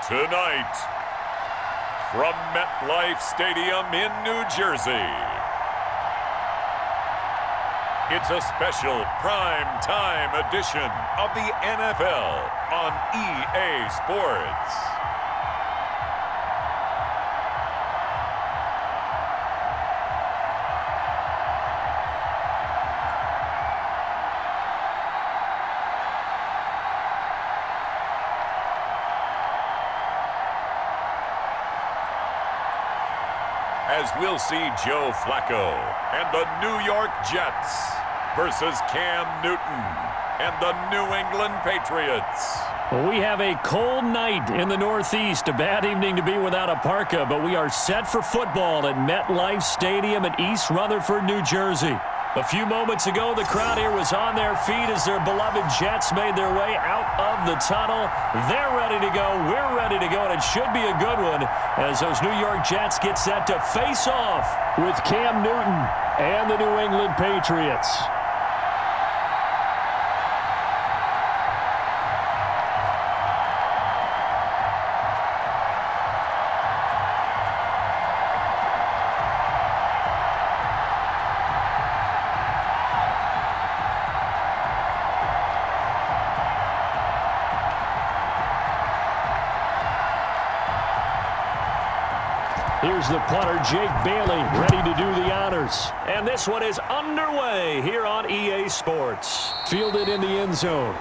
Tonight, from MetLife Stadium in New Jersey, it's a special prime time edition of the NFL on EA Sports. As we'll see Joe Flacco and the New York Jets versus Cam Newton and the New England Patriots. Well, we have a cold night in the Northeast. A bad evening to be without a parka, but we are set for football at MetLife Stadium in East Rutherford, New Jersey. A few moments ago, the crowd here was on their feet as their beloved Jets made their way out of the tunnel. They're ready to go. We're ready to go, and it should be a good one as those New York Jets get set to face off with Cam Newton and the New England Patriots. Here's the punter, Jake Bailey, ready to do the honors. And this one is underway here on EA Sports. Fielded in the end zone.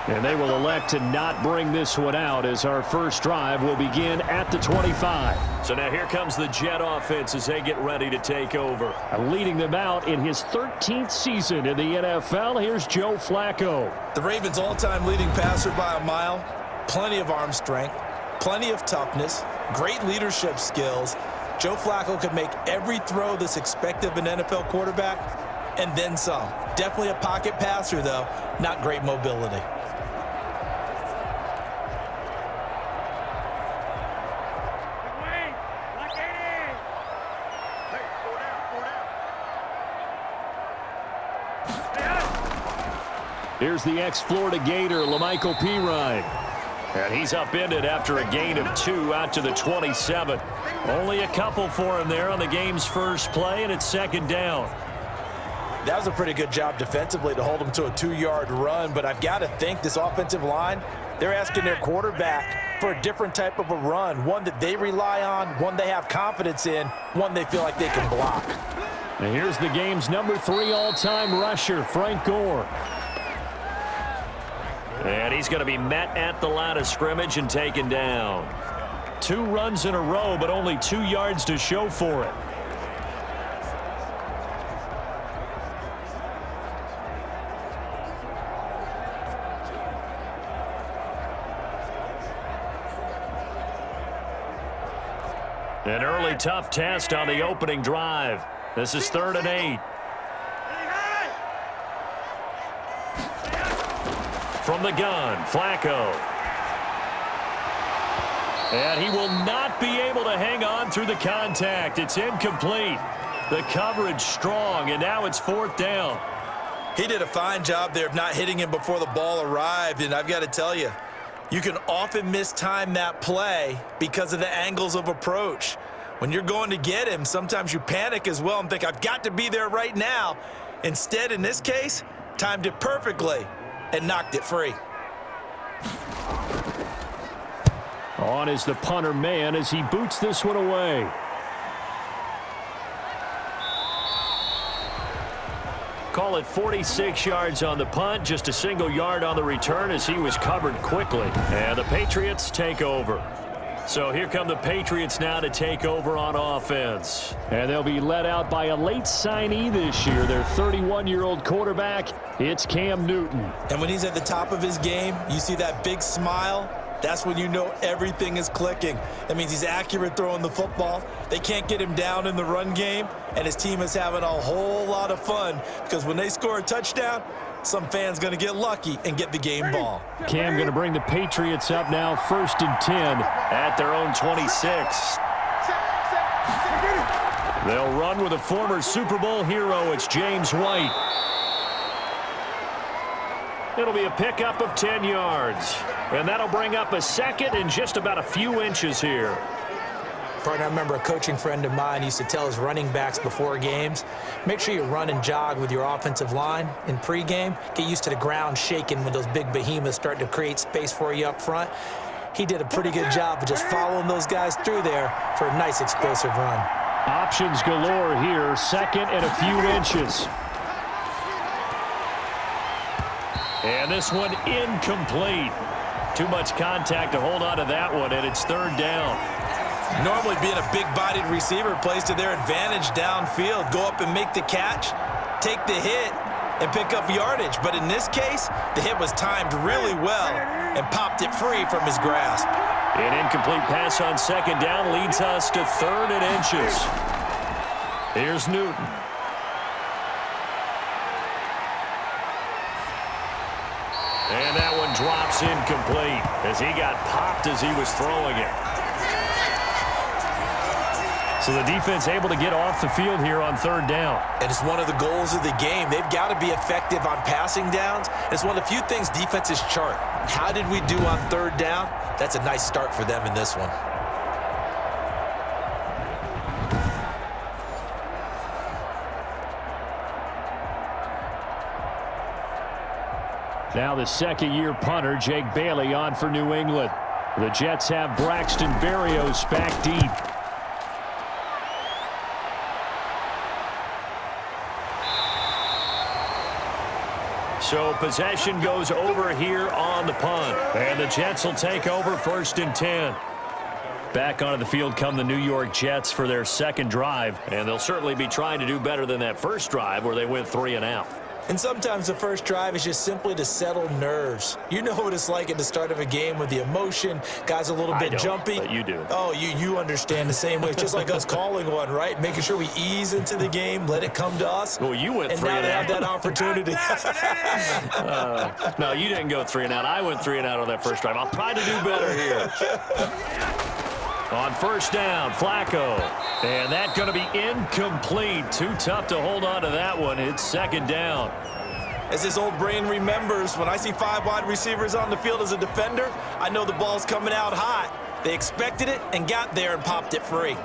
And they will elect to not bring this one out as our first drive will begin at the 25. So now here comes the Jet offense as they get ready to take over. Leading them out in his 13th season in the NFL, here's Joe Flacco. The Ravens' all-time leading passer by a mile. Plenty of arm strength. Plenty of toughness, great leadership skills. Joe Flacco could make every throw that's expected of an NFL quarterback, and then some. Definitely a pocket passer, though. Not great mobility. Here's the ex-Florida Gator, Lamichael Pirine. And he's upended after a gain of 2 out to the 27. Only a couple for him there on the game's first play, and it's second down. That was a pretty good job defensively to hold him to a 2-yard run, but I've got to think this offensive line, they're asking their quarterback for a different type of a run, one that they rely on, one they have confidence in, one they feel like they can block. And here's the game's number 3 all-time rusher, Frank Gore. And he's going to be met at the line of scrimmage and taken down. 2 runs in a row, but only 2 yards to show for it. An early tough test on the opening drive. This is 3rd and 8. From the gun, Flacco. And he will not be able to hang on through the contact. It's incomplete. The coverage strong, and now it's 4th down. He did a fine job there of not hitting him before the ball arrived, and I've got to tell you, you can often mistime that play because of the angles of approach. When you're going to get him, sometimes you panic as well and think, I've got to be there right now. Instead, in this case, timed it perfectly and knocked it free. On is the punter man as he boots this one away. Call it 46 yards on the punt, just a single yard on the return as he was covered quickly. And the Patriots take over. So here come the Patriots now to take over on offense. And they'll be led out by a late signee this year, their 31-year-old quarterback. It's Cam Newton. And when he's at the top of his game, you see that big smile. That's when you know everything is clicking. That means he's accurate throwing the football. They can't get him down in the run game, and his team is having a whole lot of fun because when they score a touchdown, some fan's going to get lucky and get the game ball. Cam going to bring the Patriots up now 1st and 10 at their own 26. They'll run with a former Super Bowl hero. It's James White. It'll be a pickup of 10 yards. And that'll bring up a second and just about a few inches here. Partner, I remember a coaching friend of mine used to tell his running backs before games, make sure you run and jog with your offensive line in pregame. Get used to the ground shaking when those big behemoths start to create space for you up front. He did a pretty good job of just following those guys through there for a nice explosive run. Options galore here, second and a few inches. And this one incomplete. Too much contact to hold on to that one, and it's third down. Normally being a big-bodied receiver plays to their advantage downfield. Go up and make the catch, take the hit, and pick up yardage. But in this case, the hit was timed really well and popped it free from his grasp. An incomplete pass on second down leads us to third and inches. Here's Newton. And that one drops incomplete as he got popped as he was throwing it. So the defense able to get off the field here on third down. And it's one of the goals of the game. They've got to be effective on passing downs. It's one of the few things defenses chart. How did we do on third down? That's a nice start for them in this one. Now the second-year punter, Jake Bailey, on for New England. The Jets have Braxton Berrios back deep. So possession goes over here on the punt. And the Jets will take over first and 10. Back onto the field come the New York Jets for their second drive. And they'll certainly be trying to do better than that first drive where they went 3 and out. And sometimes the first drive is just simply to settle nerves. You know what it's like at the start of a game with the emotion. Guys a little bit jumpy. But you do. Oh, you understand the same way. It's just like us calling one, right? Making sure we ease into the game, let it come to us. Well, you went 3 and out. And now they have that opportunity. No, you didn't go 3 and out. I went 3 and out on that first drive. I'll try to do better here. On first down, Flacco. And that's going to be incomplete. Too tough to hold on to that one. It's second down. As his old brain remembers, when I see 5 wide receivers on the field as a defender, I know the ball's coming out hot. They expected it and got there and popped it free.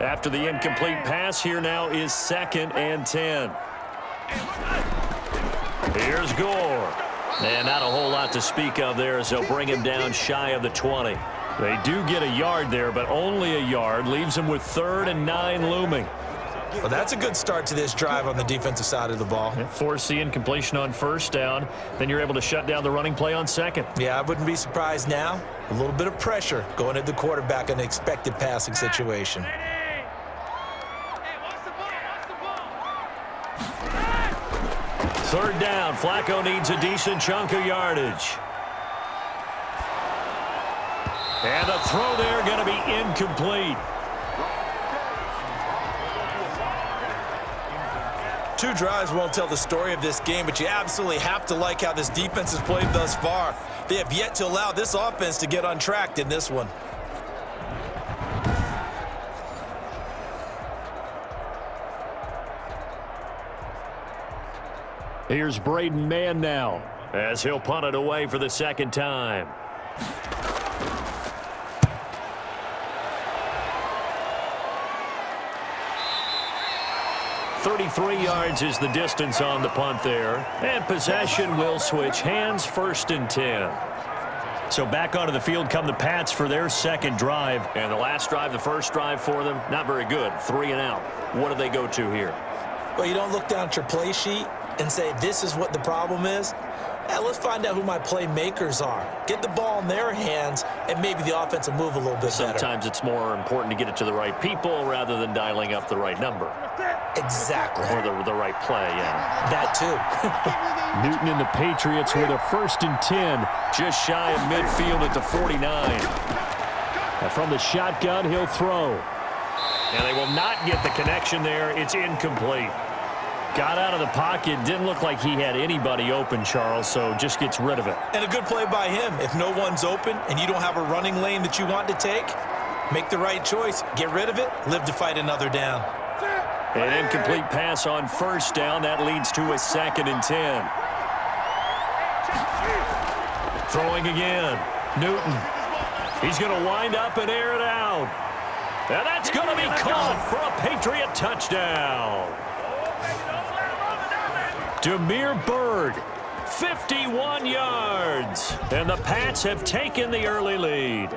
After the incomplete pass, here now is second and 10. Here's Gore. And not a whole lot to speak of there as they'll bring him down shy of the 20. They do get a yard there, but only a yard. Leaves them with 3rd and 9 looming. Well, that's a good start to this drive on the defensive side of the ball. Force the incompletion on first down. Then you're able to shut down the running play on second. Yeah, I wouldn't be surprised now. A little bit of pressure going at the quarterback in an expected passing situation. Third down. Flacco needs a decent chunk of yardage. And the throw there going to be incomplete. 2 drives won't tell the story of this game, but you absolutely have to like how this defense has played thus far. They have yet to allow this offense to get untracked in this one. Here's Braden Mann now as he'll punt it away for the second time. .33 yards is the distance on the punt there. And possession will switch hands, first and 10. So back onto the field come the Pats for their second drive. And the last drive, the first drive for them, not very good. 3 and out. What do they go to here? Well, you don't look down at your play sheet and say, this is what the problem is. Let's find out who my playmakers are. Get the ball in their hands, and maybe the offense will move a little bit better. Sometimes it's more important to get it to the right people rather than dialing up the right number. Exactly. Or the right play, yeah. That too. Newton and the Patriots with a first and 10, just shy of midfield at the 49. And from the shotgun, he'll throw. And they will not get the connection there. It's incomplete. Got out of the pocket. Didn't look like he had anybody open, Charles, so just gets rid of it. And a good play by him. If no one's open and you don't have a running lane that you want to take, make the right choice. Get rid of it. Live to fight another down. An incomplete pass on first down. That leads to a second and 10. Throwing again. Newton. He's going to wind up and air it out. And that's going to be caught for a Patriot touchdown. Demir Bird, 51 yards. And the Pats have taken the early lead.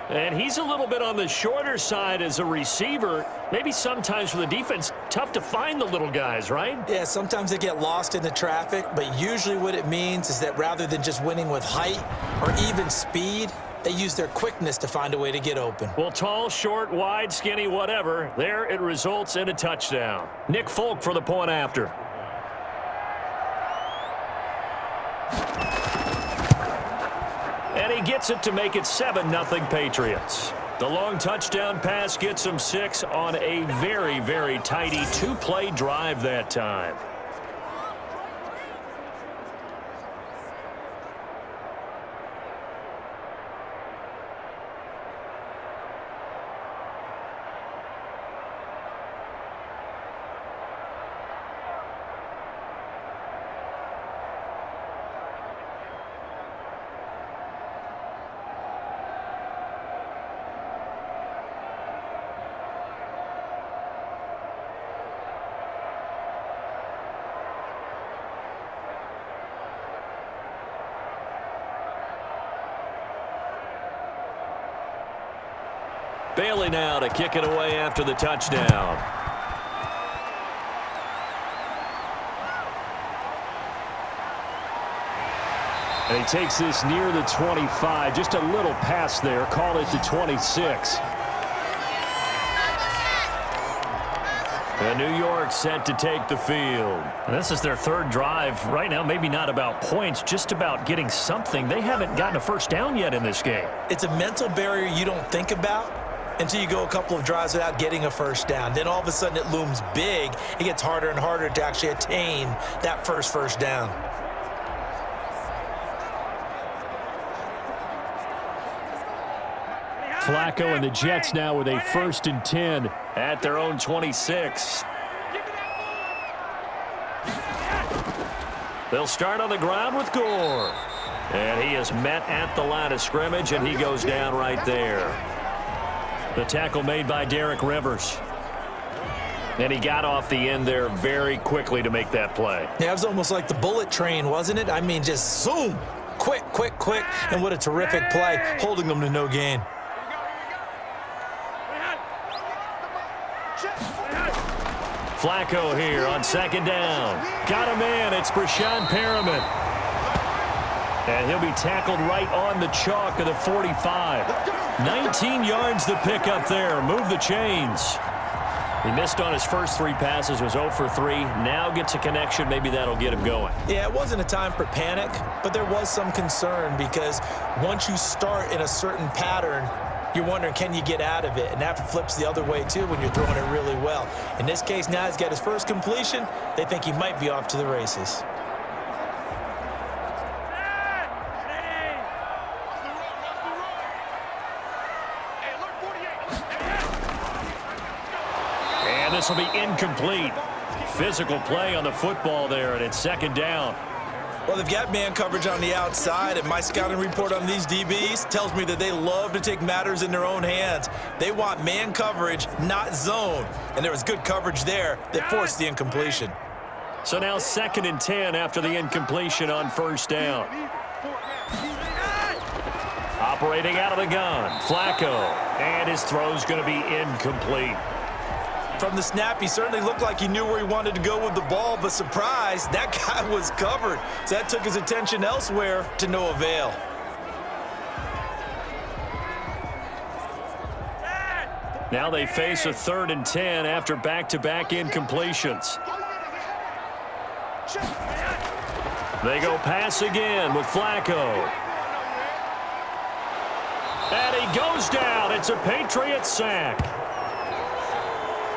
And he's a little bit on the shorter side as a receiver. Maybe sometimes for the defense, tough to find the little guys, right? Yeah, sometimes they get lost in the traffic, but usually what it means is that rather than just winning with height or even speed, they use their quickness to find a way to get open. Well, tall, short, wide, skinny, whatever, there it results in a touchdown. Nick Folk for the point after. And he gets it to make it 7-0 Patriots. The long touchdown pass gets them 6 on a very, very tidy 2-play drive that time. Bailey now to kick it away after the touchdown. And he takes this near the 25. Just a little pass there. Call it the 26. And New York set to take the field. And this is their third drive. Right now, maybe not about points, just about getting something. They haven't gotten a first down yet in this game. It's a mental barrier you don't think about until you go a couple of drives without getting a first down. Then all of a sudden it looms big. It gets harder and harder to actually attain that first down. Flacco and the Jets now with a 1st and 10 at their own 26. They'll start on the ground with Gore. And he is met at the line of scrimmage, and he goes down right there. The tackle made by Derek Rivers. And he got off the end there very quickly to make that play. Yeah, it was almost like the bullet train, wasn't it? I mean, just zoom. Quick. And what a terrific play, holding them to no gain. Flacco here on 2nd down. Got him in. It's Brashad Perriman. And he'll be tackled right on the chalk of the 45. 19 yards to pick up there. Move the chains. He missed on his first 3 passes, was 0 for 3. Now gets a connection. Maybe that'll get him going. Yeah, it wasn't a time for panic, but there was some concern because once you start in a certain pattern, you're wondering, can you get out of it? And that flips the other way, too, when you're throwing it really well. In this case, now he's got his first completion. They think he might be off to the races. And this will be incomplete. Physical play on the football there, and it's 2nd down. Well, they've got man coverage on the outside, and my scouting report on these DBs tells me that they love to take matters in their own hands. They want man coverage, not zone. And there was good coverage there that forced the incompletion. So now 2nd and 10 after the incompletion on 1st down. Operating out of the gun, Flacco. And his throw's going to be incomplete. From the snap, he certainly looked like he knew where he wanted to go with the ball, but surprise, that guy was covered. So that took his attention elsewhere to no avail. Now they face a 3rd and 10 after back-to-back incompletions. They go pass again with Flacco. And he goes down. It's a Patriot sack.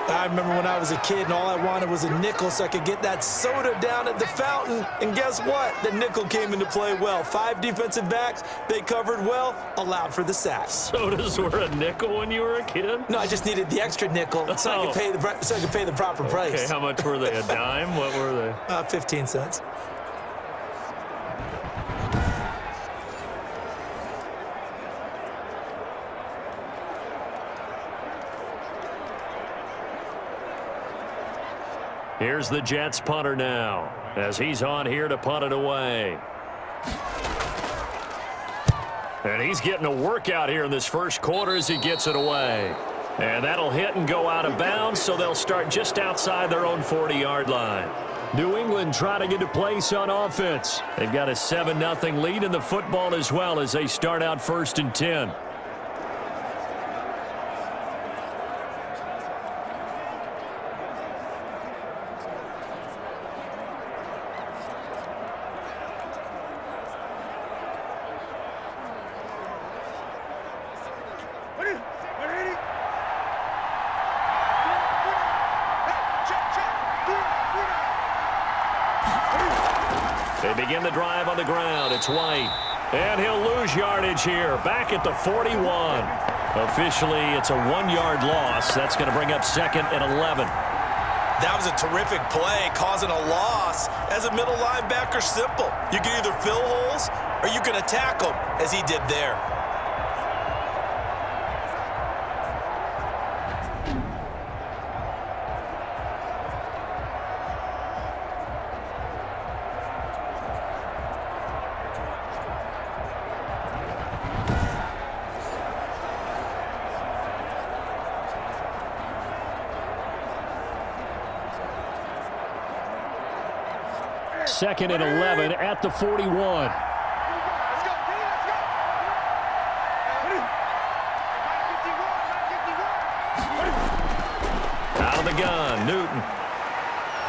I remember when I was a kid and all I wanted was a nickel so I could get that soda down at the fountain. And guess what? The nickel came into play well. 5 defensive backs, they covered well, allowed for the sack. Sodas were a nickel when you were a kid? No, I just needed the extra nickel so I could pay the proper price. Okay, how much were they? A dime? What were they? 15 cents. Here's the Jets punter now, as he's on here to punt it away. And he's getting a workout here in this first quarter as he gets it away. And that'll hit and go out of bounds, so they'll start just outside their own 40-yard line. New England trying to get a place on offense. They've got a 7-0 lead in the football as well as they start out 1st and 10. They begin the drive on the ground. It's White. And he'll lose yardage here. Back at the 41. Officially, it's a 1-yard loss. That's going to bring up 2nd and 11. That was a terrific play, causing a loss. As a middle linebacker, simple. You can either fill holes or you can attack them, as he did there. Second and 11 at the 41. Out of the gun, Newton.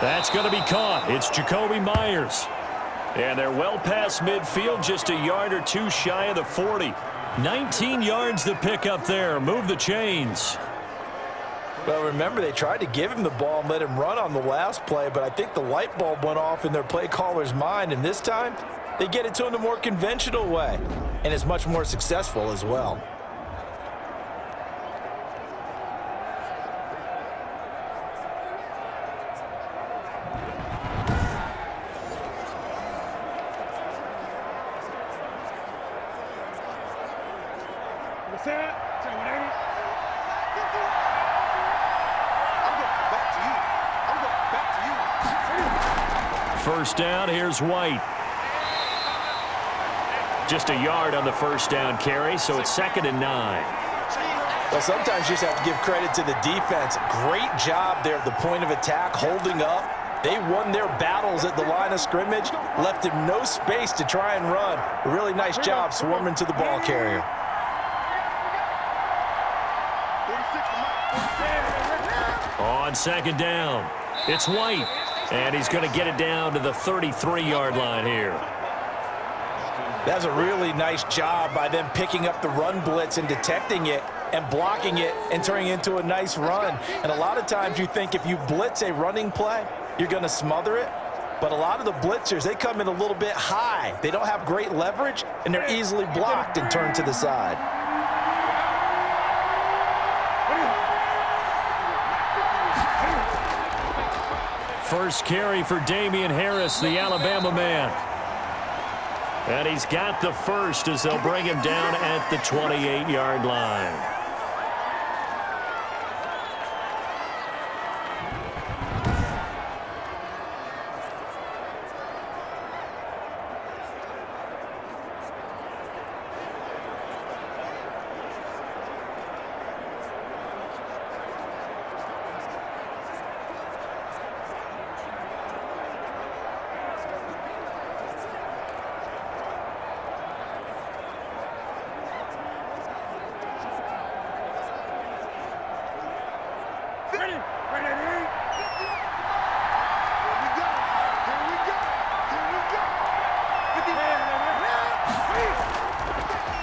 That's going to be caught. It's Jacoby Myers. And they're well past midfield, just a yard or two shy of the 40. 19 yards to pick up there. Move the chains. Well, remember, they tried to give him the ball and let him run on the last play, but I think the light bulb went off in their play caller's mind, and this time they get it to him the more conventional way, and it's much more successful as well. First down, here's White. Just a yard on the first down carry, so it's 2nd and 9. Well, sometimes you just have to give credit to the defense. Great job there at the point of attack, holding up. They won their battles at the line of scrimmage, left him no space to try and run. A really nice job swarming to the ball carrier. On 2nd down, it's White. And he's going to get it down to the 33-yard line here. That's a really nice job by them picking up the run blitz and detecting it and blocking it and turning it into a nice run. And a lot of times you think if you blitz a running play, you're going to smother it. But a lot of the blitzers, they come in a little bit high. They don't have great leverage, and they're easily blocked and turned to the side. First carry for Damian Harris, the Alabama man. And he's got the first as they'll bring him down at the 28-yard line.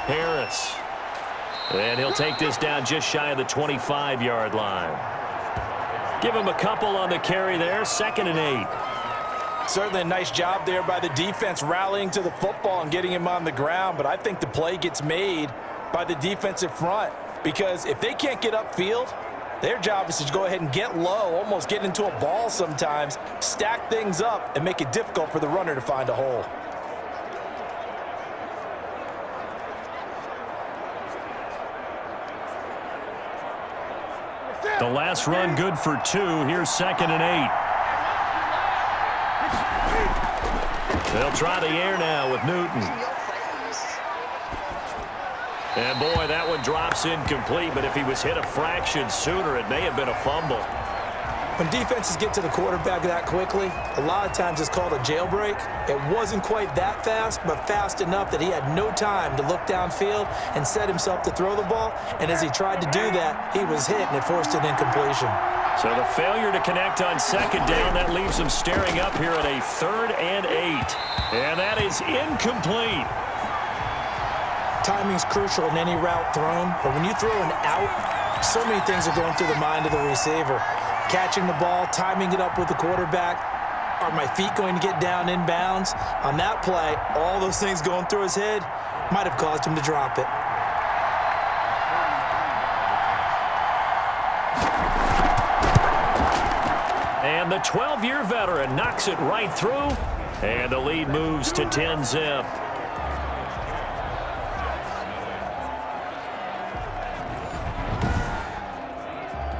Harris. And he'll take this down just shy of the 25-yard line. Give him a couple on the carry there. 2nd and 8. Certainly a nice job there by the defense rallying to the football and getting him on the ground, but I think the play gets made by the defensive front because if they can't get upfield, their job is to go ahead and get low, almost get into a ball sometimes, stack things up, and make it difficult for the runner to find a hole. The last run good for 2. Here's 2nd and 8. They'll try the air now with Newton. And boy, that one drops incomplete, but if he was hit a fraction sooner, it may have been a fumble. When defenses get to the quarterback that quickly, a lot of times it's called a jailbreak. It wasn't quite that fast, but fast enough that he had no time to look downfield and set himself to throw the ball. And as he tried to do that, he was hit, and it forced an incompletion. So the failure to connect on second down, that leaves him staring up here at a 3rd and 8. And that is incomplete. Timing's crucial in any route thrown, but when you throw an out, so many things are going through the mind of the receiver. Catching the ball, timing it up with the quarterback. Are my feet going to get down in bounds? On that play, all those things going through his head might have caused him to drop it. And the 12-year veteran knocks it right through, and the lead moves to 10-zip.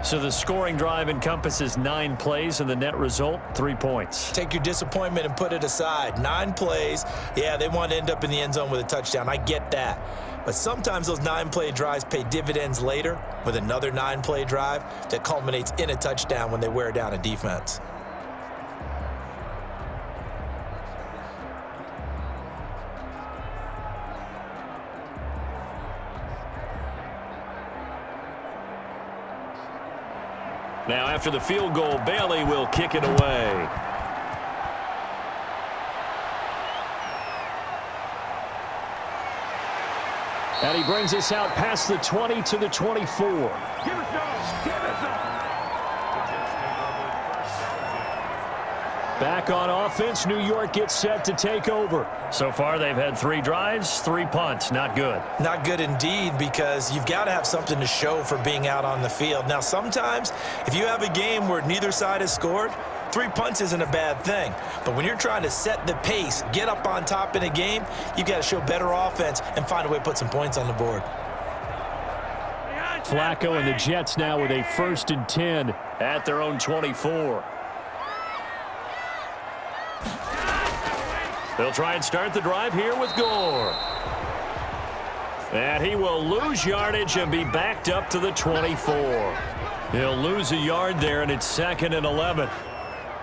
So the scoring drive encompasses 9 plays, and the net result, 3 points. Take your disappointment and put it aside. 9 plays. Yeah, they want to end up in the end zone with a touchdown. I get that. But sometimes those 9-play drives pay dividends later with another 9-play drive that culminates in a touchdown when they wear down a defense. Now, after the field goal, Bailey will kick it away. And he brings us out past the 20 to the 24. Back on offense, New York gets set to take over. So far, they've had 3 drives, 3 punts. Not good. Not good indeed, because you've got to have something to show for being out on the field. Now, sometimes, if you have a game where neither side has scored, 3 punts isn't a bad thing. But when you're trying to set the pace, get up on top in a game, you've got to show better offense and find a way to put some points on the board. Flacco and the Jets now with a 1st and 10 at their own 24. They'll try and start the drive here with Gore. And he will lose yardage and be backed up to the 24. He'll lose a yard there, and it's 2nd and 11.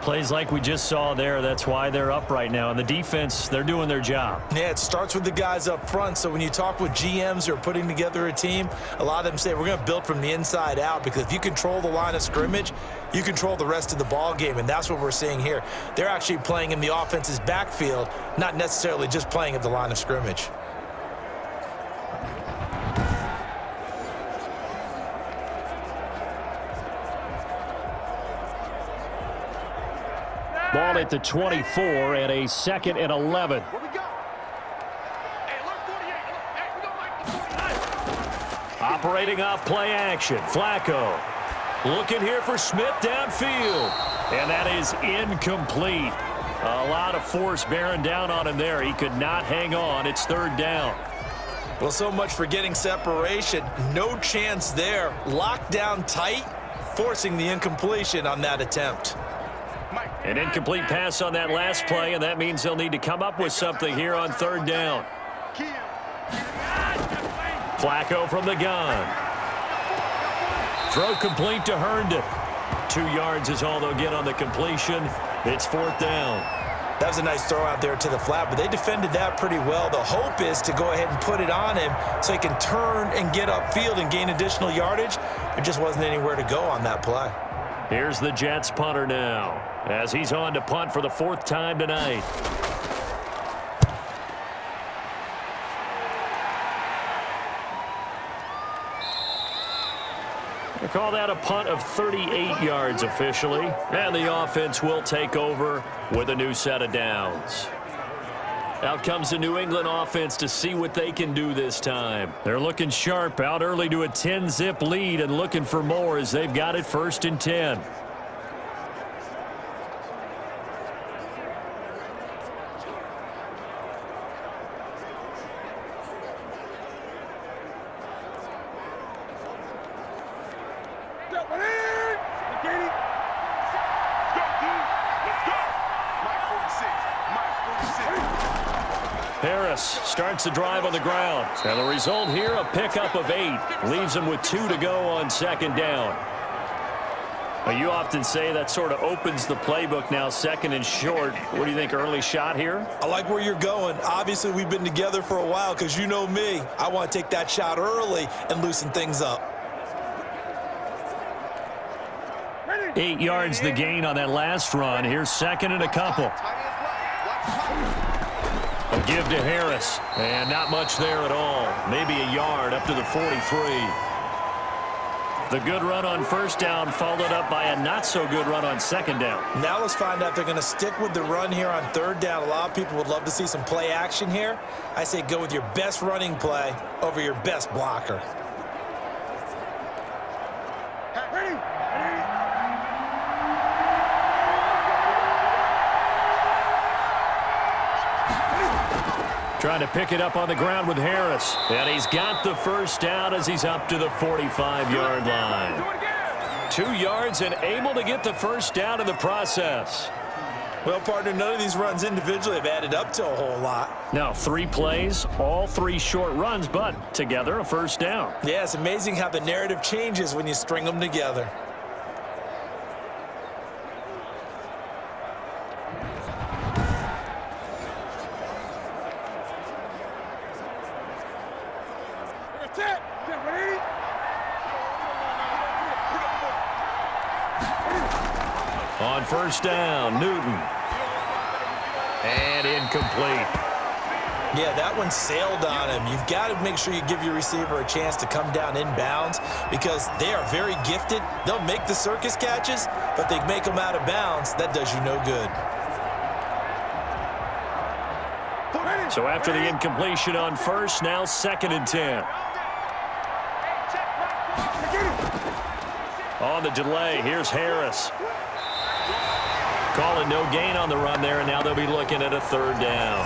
Plays like we just saw there. That's why they're up right now. And the defense, they're doing their job. Yeah, it starts with the guys up front. So when you talk with GMs who are putting together a team, a lot of them say we're going to build from the inside out, because if you control the line of scrimmage, you control the rest of the ball game, and that's what we're seeing here. They're actually playing in the offense's backfield, not necessarily just playing at the line of scrimmage. Ball at the 24 and a 2nd and 11. Operating off play action. Flacco looking here for Smith downfield. And that is incomplete. A lot of force bearing down on him there. He could not hang on. It's 3rd down. Well, so much for getting separation. No chance there. Locked down tight, forcing the incompletion on that attempt. An incomplete pass on that last play, and that means they'll need to come up with something here on 3rd down. Flacco from the gun. Throw complete to Herndon. 2 yards is all they'll get on the completion. It's 4th down. That was a nice throw out there to the flat, but they defended that pretty well. The hope is to go ahead and put it on him so he can turn and get upfield and gain additional yardage. There just wasn't anywhere to go on that play. Here's the Jets punter now, as he's on to punt for the 4th time tonight. They call that a punt of 38 yards officially, and the offense will take over with a new set of downs. Out comes the New England offense to see what they can do this time. They're looking sharp, out early to a 10-zip lead and looking for more as they've got it 1st and 10. Harris starts the drive on the ground. And the result here, a pickup of 8. Leaves him with 2 to go on second down. Now, you often say that sort of opens the playbook now, second and short. What do you think, early shot here? I like where you're going. Obviously, we've been together for a while because you know me. I want to take that shot early and loosen things up. 8 yards the gain on that last run. Here's second and a couple. A give to Harris, and not much there at all. Maybe a yard up to the 43. The good run on first down followed up by a not-so-good run on second down. Now let's find out if they're going to stick with the run here on third down. A lot of people would love to see some play action here. I say go with your best running play over your best blocker. Trying to pick it up on the ground with Harris. And he's got the first down as he's up to the 45-yard line. 2 yards and able to get the first down in the process. Well, partner, none of these runs individually have added up to a whole lot. Now, 3 plays, all 3 short runs, but together a first down. Yeah, it's amazing how the narrative changes when you string them together. On first down, Newton. And incomplete. Yeah, that one sailed on him. You've got to make sure you give your receiver a chance to come down inbounds because they are very gifted. They'll make the circus catches, but they make them out of bounds. That does you no good. So after the incompletion on first, now second and 10. On the delay, here's Harris. Calling no gain on the run there, and now they'll be looking at a third down.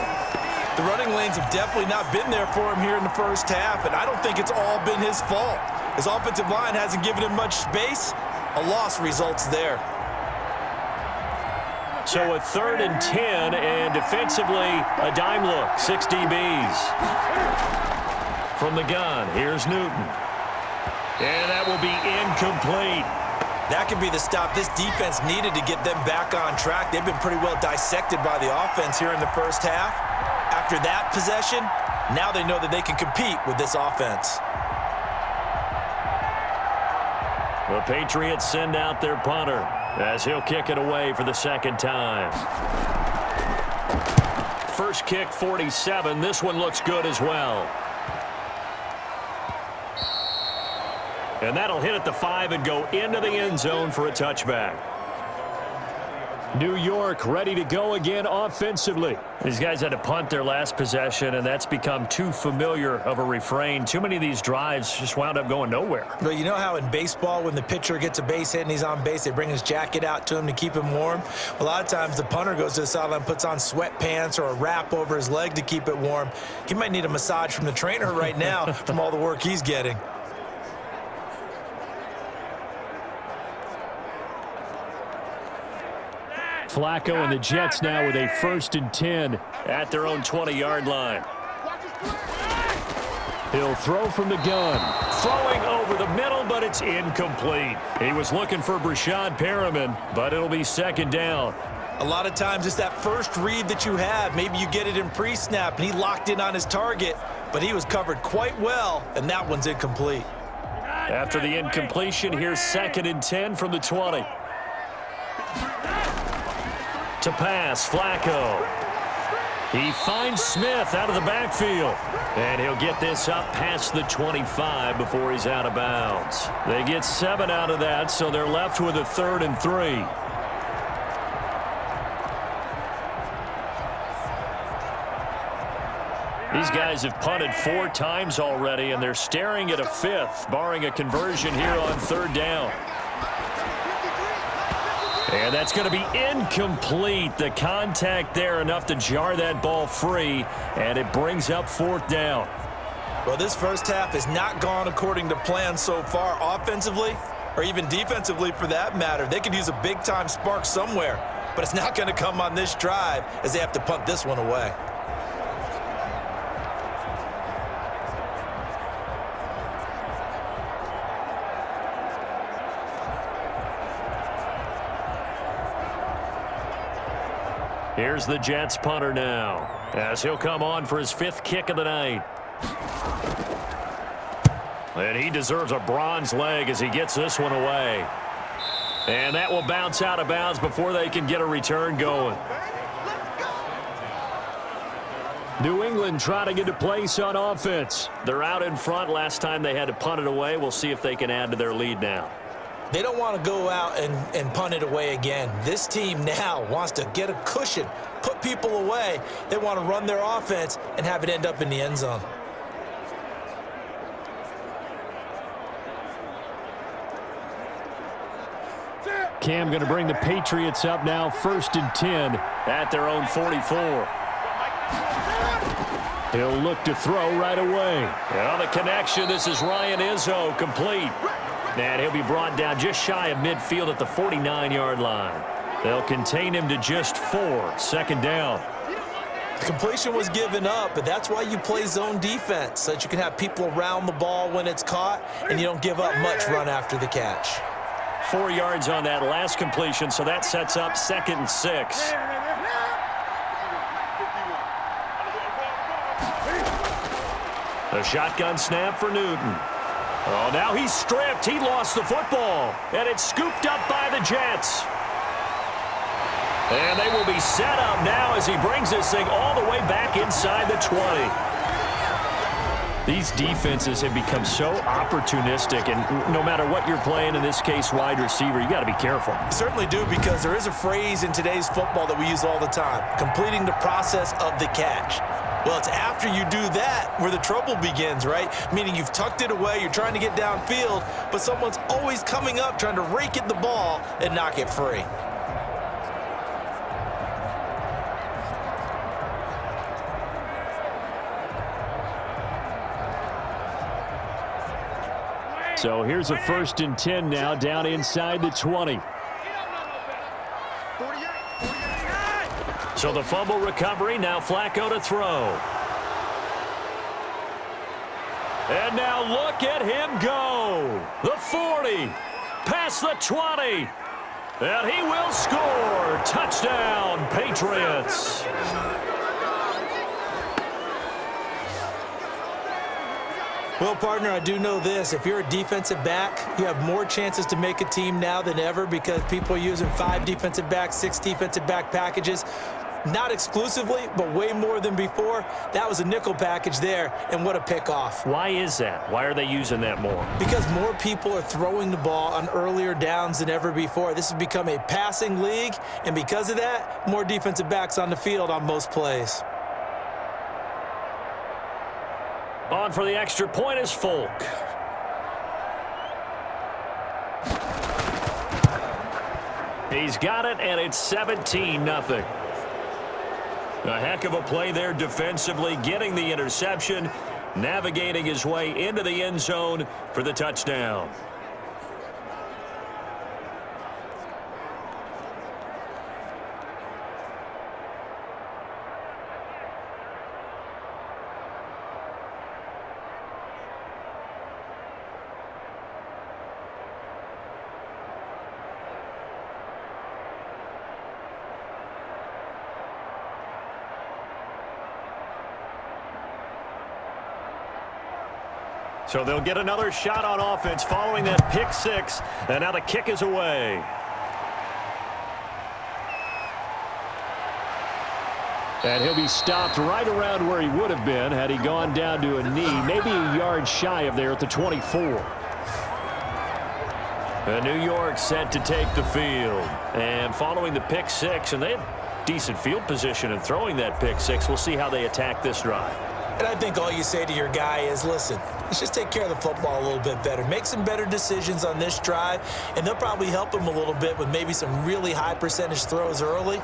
The running lanes have definitely not been there for him here in the first half, and I don't think it's all been his fault. His offensive line hasn't given him much space. A loss results there. So a third and 10, and defensively, a dime look, 6 DBs. From the gun, here's Newton. And that will be incomplete. That could be the stop this defense needed to get them back on track. They've been pretty well dissected by the offense here in the first half. After that possession, now they know that they can compete with this offense. The Patriots send out their punter as he'll kick it away for the second time. First kick, 47. This one looks good as well. And that'll hit at the 5 and go into the end zone for a touchback. New York ready to go again offensively. These guys had to punt their last possession, and that's become too familiar of a refrain. Too many of these drives just wound up going nowhere. But you know how in baseball, when the pitcher gets a base hit and he's on base, they bring his jacket out to him to keep him warm? A lot of times the punter goes to the sideline, puts on sweatpants or a wrap over his leg to keep it warm. He might need a massage from the trainer right now from all the work he's getting. Flacco and the Jets now with a first and 10 at their own 20-yard line. He'll throw from the gun. Throwing over the middle, but it's incomplete. He was looking for Brashad Perriman, but it'll be second down. A lot of times it's that first read that you have. Maybe you get it in pre-snap, and he locked in on his target, but he was covered quite well, and that one's incomplete. After the incompletion, here's second and 10 from the 20. To pass, Flacco. He finds Smith out of the backfield. And he'll get this up past the 25 before he's out of bounds. They get 7 out of that, so they're left with a third and 3. These guys have punted 4 times already, and they're staring at a 5th, barring a conversion here on third down. And that's going to be incomplete. The contact there enough to jar that ball free, and it brings up fourth down. Well, this first half has not gone according to plan so far offensively or even defensively for that matter. They could use a big-time spark somewhere, but it's not going to come on this drive as they have to punt this one away. Here's the Jets punter now, as he'll come on for his 5th kick of the night. And he deserves a bronze leg as he gets this one away. And that will bounce out of bounds before they can get a return going. New England trying to get a place on offense. They're out in front. Last time they had to punt it away. We'll see if they can add to their lead now. They don't want to go out and punt it away again. This team now wants to get a cushion, put people away. They want to run their offense and have it end up in the end zone. Cam going to bring the Patriots up now, 1st and 10 at their own 44. He'll look to throw right away. Well, the connection, this is Ryan Izzo, complete. And he'll be brought down just shy of midfield at the 49-yard line. They'll contain him to just 4, 2nd down. The completion was given up, but that's why you play zone defense, so that you can have people around the ball when it's caught, and you don't give up much run after the catch. 4 yards on that last completion, so that sets up 2nd and 6. A shotgun snap for Newton. Oh, now he's stripped. He lost the football, and it's scooped up by the Jets. And they will be set up now as he brings this thing all the way back inside the 20. These defenses have become so opportunistic, and no matter what you're playing, in this case wide receiver, you got to be careful. You certainly do, because there is a phrase in today's football that we use all the time: completing the process of the catch. Well, it's after you do that where the trouble begins, right? Meaning you've tucked it away, you're trying to get downfield, but someone's always coming up trying to rake at the ball and knock it free. So here's a 1st and 10 now, down inside the 20. So the fumble recovery, now Flacco to throw. And now look at him go. The 40, past the 20, and he will score. Touchdown, Patriots. Well, partner, I do know this. If you're a defensive back, you have more chances to make a team now than ever, because people are using 5 defensive backs, 6 defensive back packages. Not exclusively, but way more than before. That was a nickel package there, and what a pickoff. Why is that? Why are they using that more? Because more people are throwing the ball on earlier downs than ever before. This has become a passing league, and because of that, more defensive backs on the field on most plays. On for the extra point is Folk. He's got it, and it's 17-0. A heck of a play there defensively, getting the interception, navigating his way into the end zone for the touchdown. So they'll get another shot on offense following that pick 6, and now the kick is away. And he'll be stopped right around where he would have been had he gone down to a knee, maybe a yard shy of there at the 24. And New York set to take the field. And following the pick 6, and they had decent field position in throwing that pick 6. We'll see how they attack this drive. And I think all you say to your guy is, listen, let's just take care of the football a little bit better. Make some better decisions on this drive, and they'll probably help him a little bit with maybe some really high percentage throws early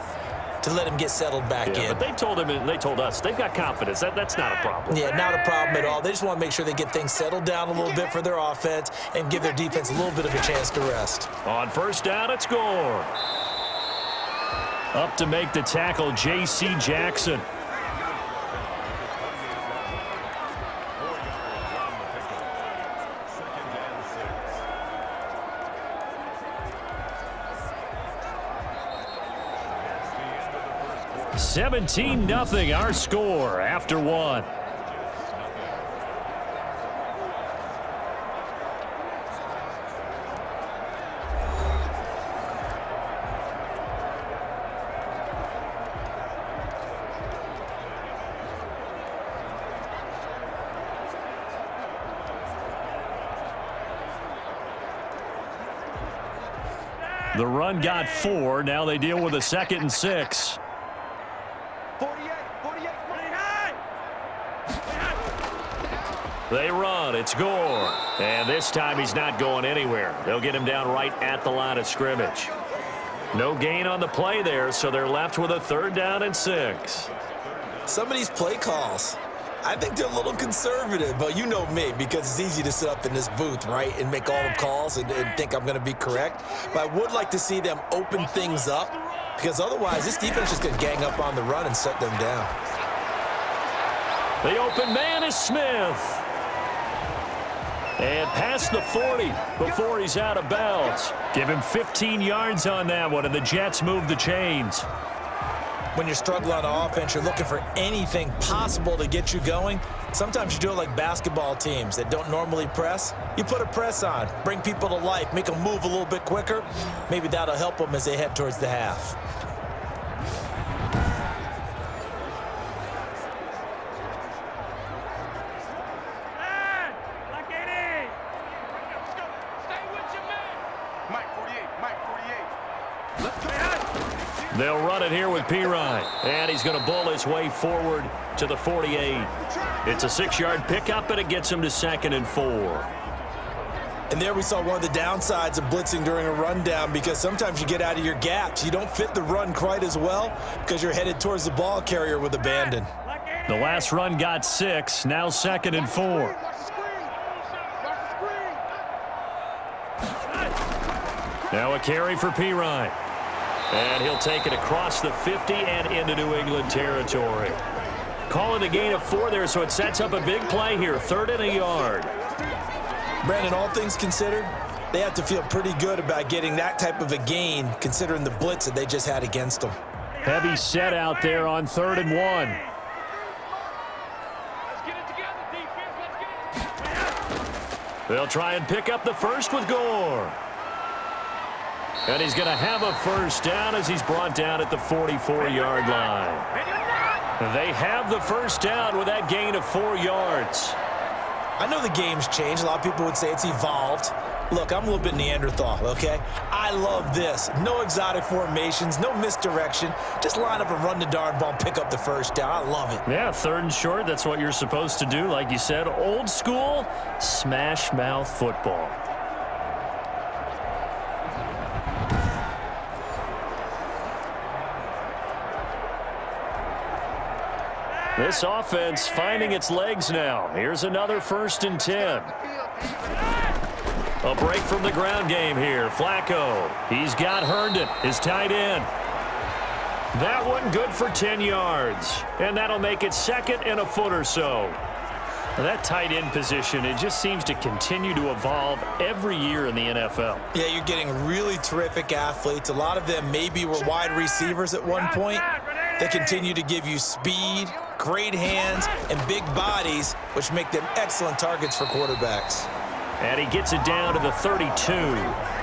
to let him get settled back in. But they told him, and they told us, they've got confidence. That's not a problem. Yeah, not a problem at all. They just want to make sure they get things settled down a little bit for their offense and give their defense a little bit of a chance to rest. On 1st down, it's Gore. Up to make the tackle, J.C. Jackson. 17-0 our score after one. The run got 4. Now they deal with a 2nd and 6. 48. They run. It's Gore. And this time he's not going anywhere. They'll get him down right at the line of scrimmage. No gain on the play there, so they're left with a 3rd down and 6. Some of these play calls, I think they're a little conservative, but you know me, because it's easy to sit up in this booth, right, and make all the calls and think I'm going to be correct. But I would like to see them open things up, because otherwise this defense is going to gang up on the run and shut them down. The open man is Smith. And past the 40 before he's out of bounds. Give him 15 yards on that one, and the Jets move the chains. When you're struggling on offense, you're looking for anything possible to get you going. Sometimes you do it like basketball teams that don't normally press. You put a press on, bring people to life, make them move a little bit quicker. Maybe that'll help them as they head towards the half. They'll run it here with Pirine. And he's going to bull his way forward to the 48. It's a 6-yard pickup, and it gets him to 2nd and 4. And there we saw one of the downsides of blitzing during a rundown, because sometimes you get out of your gaps. You don't fit the run quite as well because you're headed towards the ball carrier with abandon. The last run got 6. Now 2nd and 4. Now a carry for Pirine. And he'll take it across the 50 and into New England territory. Calling a gain of 4 there, so it sets up a big play here. 3rd and a yard. Brandon, all things considered, they have to feel pretty good about getting that type of a gain, considering the blitz that they just had against them. Heavy set out there on 3rd and 1. They'll try and pick up the first with Gore. And he's going to have a 1st down as he's brought down at the 44-yard line. They have the 1st down with that gain of 4 yards. I know the game's changed. A lot of people would say it's evolved. Look, I'm a little bit Neanderthal, okay? I love this. No exotic formations, no misdirection. Just line up and run the darn ball and pick up the 1st down. I love it. Yeah, 3rd and short, that's what you're supposed to do. Like you said, old school, smash mouth football. This offense finding its legs now. Here's another 1st and 10. A break from the ground game here. Flacco. He's got Herndon, his tight end. That one good for 10 yards. And that'll make it 2nd and a foot or so. That tight end position, it just seems to continue to evolve every year in the NFL. Yeah, you're getting really terrific athletes. A lot of them maybe were wide receivers at one point. They continue to give you speed, great hands, and big bodies, which make them excellent targets for quarterbacks. And he gets it down to the 32.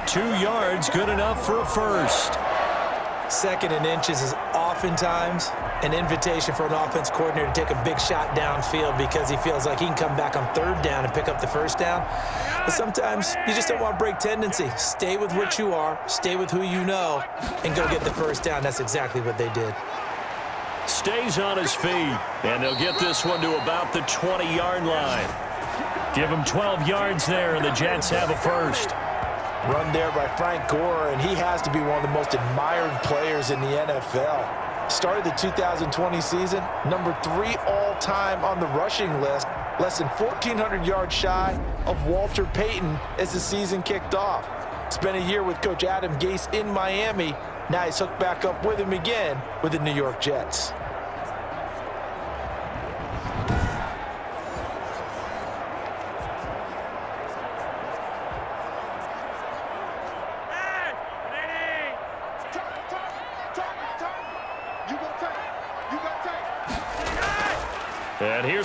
2 yards, good enough for a 1st. 2nd and inches is oftentimes an invitation for an offense coordinator to take a big shot downfield because he feels like he can come back on 3rd down and pick up the 1st down. But sometimes you just don't want to break tendency. Stay with what you are, stay with who you know, and go get the 1st down. That's exactly what they did. Stays on his feet, and they'll get this one to about the 20-yard line. Give him 12 yards there, and the Jets have a 1st. Run there by Frank Gore, and he has to be one of the most admired players in the NFL. Started the 2020 season, number 3 all-time on the rushing list, less than 1,400 yards shy of Walter Payton as the season kicked off. Spent a year with Coach Adam Gase in Miami. Now he's hooked back up with him again with the New York Jets.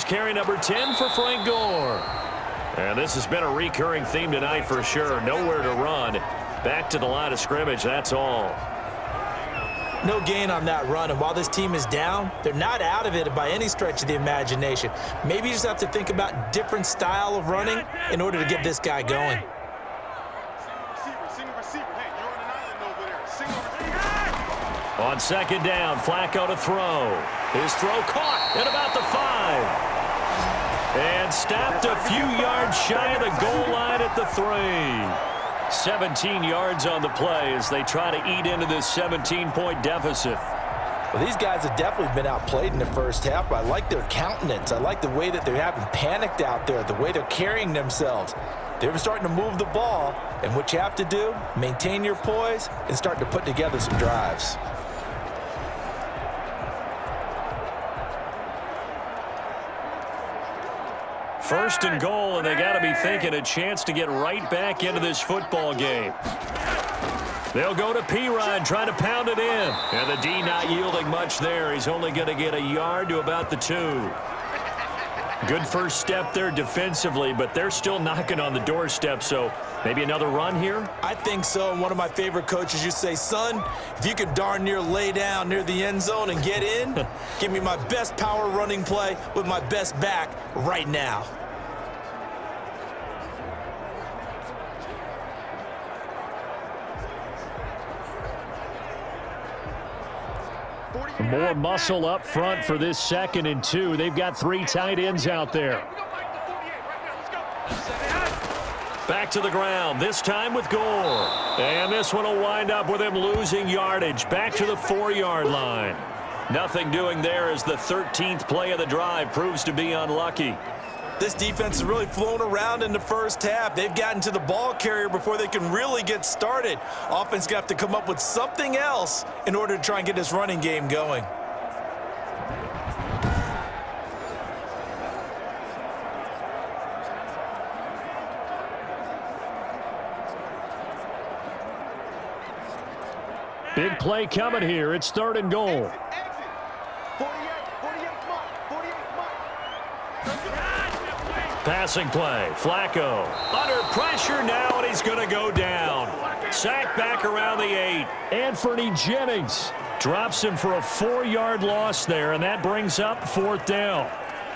carry number 10 for Frank Gore. And this has been a recurring theme tonight for sure. Nowhere to run. Back to the line of scrimmage, that's all. No gain on that run, and while this team is down, they're not out of it by any stretch of the imagination. Maybe you just have to think about different style of running in order to get this guy going. On second down, Flacco to throw. His throw caught at about the 5. And stopped a few yards shy of the goal line at the 3. 17 yards on the play as they try to eat into this 17-point deficit. Well, these guys have definitely been outplayed in the first half, but I like their countenance. I like the way that they're having panicked out there, the way they're carrying themselves. They're starting to move the ball, and what you have to do, maintain your poise and start to put together some drives. First and goal, and they got to be thinking a chance to get right back into this football game. They'll go to Pirine, trying to pound it in. And the D not yielding much there. He's only going to get a yard to about the 2. Good first step there defensively, but they're still knocking on the doorstep, so maybe another run here? I think so. One of my favorite coaches, you say, son, if you can darn near lay down near the end zone and get in, give me my best power running play with my best back right now. More muscle up front for this 2nd and 2. They've got 3 tight ends out there. Back to the ground, this time with Gore. And this one will wind up with him losing yardage. Back to the 4-yard line. Nothing doing there as the 13th play of the drive proves to be unlucky. This defense has really flown around in the first half. They've gotten to the ball carrier before they can really get started. Offense going to have to come up with something else in order to try and get this running game going. Big play coming here. It's 3rd and goal. Passing play, Flacco under pressure now, and he's going to go down. Sacked back around the 8. Anthony Jennings drops him for a 4-yard loss there, and that brings up 4th down.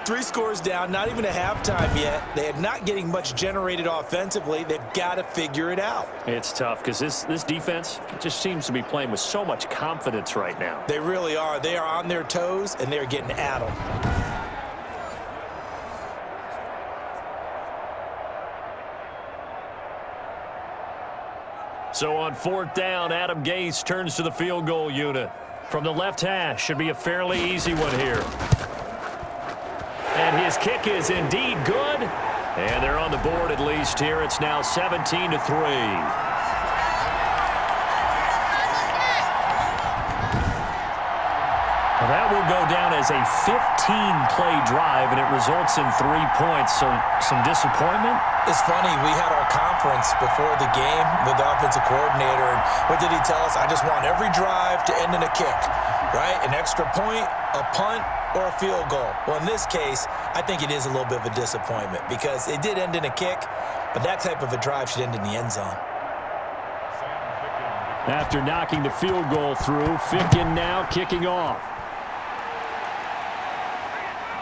3 scores down, not even a halftime yet. They are not getting much generated offensively. They've got to figure it out. It's tough because this defense just seems to be playing with so much confidence right now. They really are. They are on their toes, and they're getting at them. So on 4th down, Adam Gase turns to the field goal unit. From the left hash, should be a fairly easy one here. And his kick is indeed good. And they're on the board at least here. It's now 17-3. Well, that will go down as a 15-play drive, and it results in 3 points. So some disappointment? It's funny, we had our conference before the game with the offensive coordinator, and what did he tell us? I just want every drive to end in a kick, right? An extra point, a punt, or a field goal. Well, in this case, I think it is a little bit of a disappointment because it did end in a kick, but that type of a drive should end in the end zone. After knocking the field goal through, Ficken now kicking off.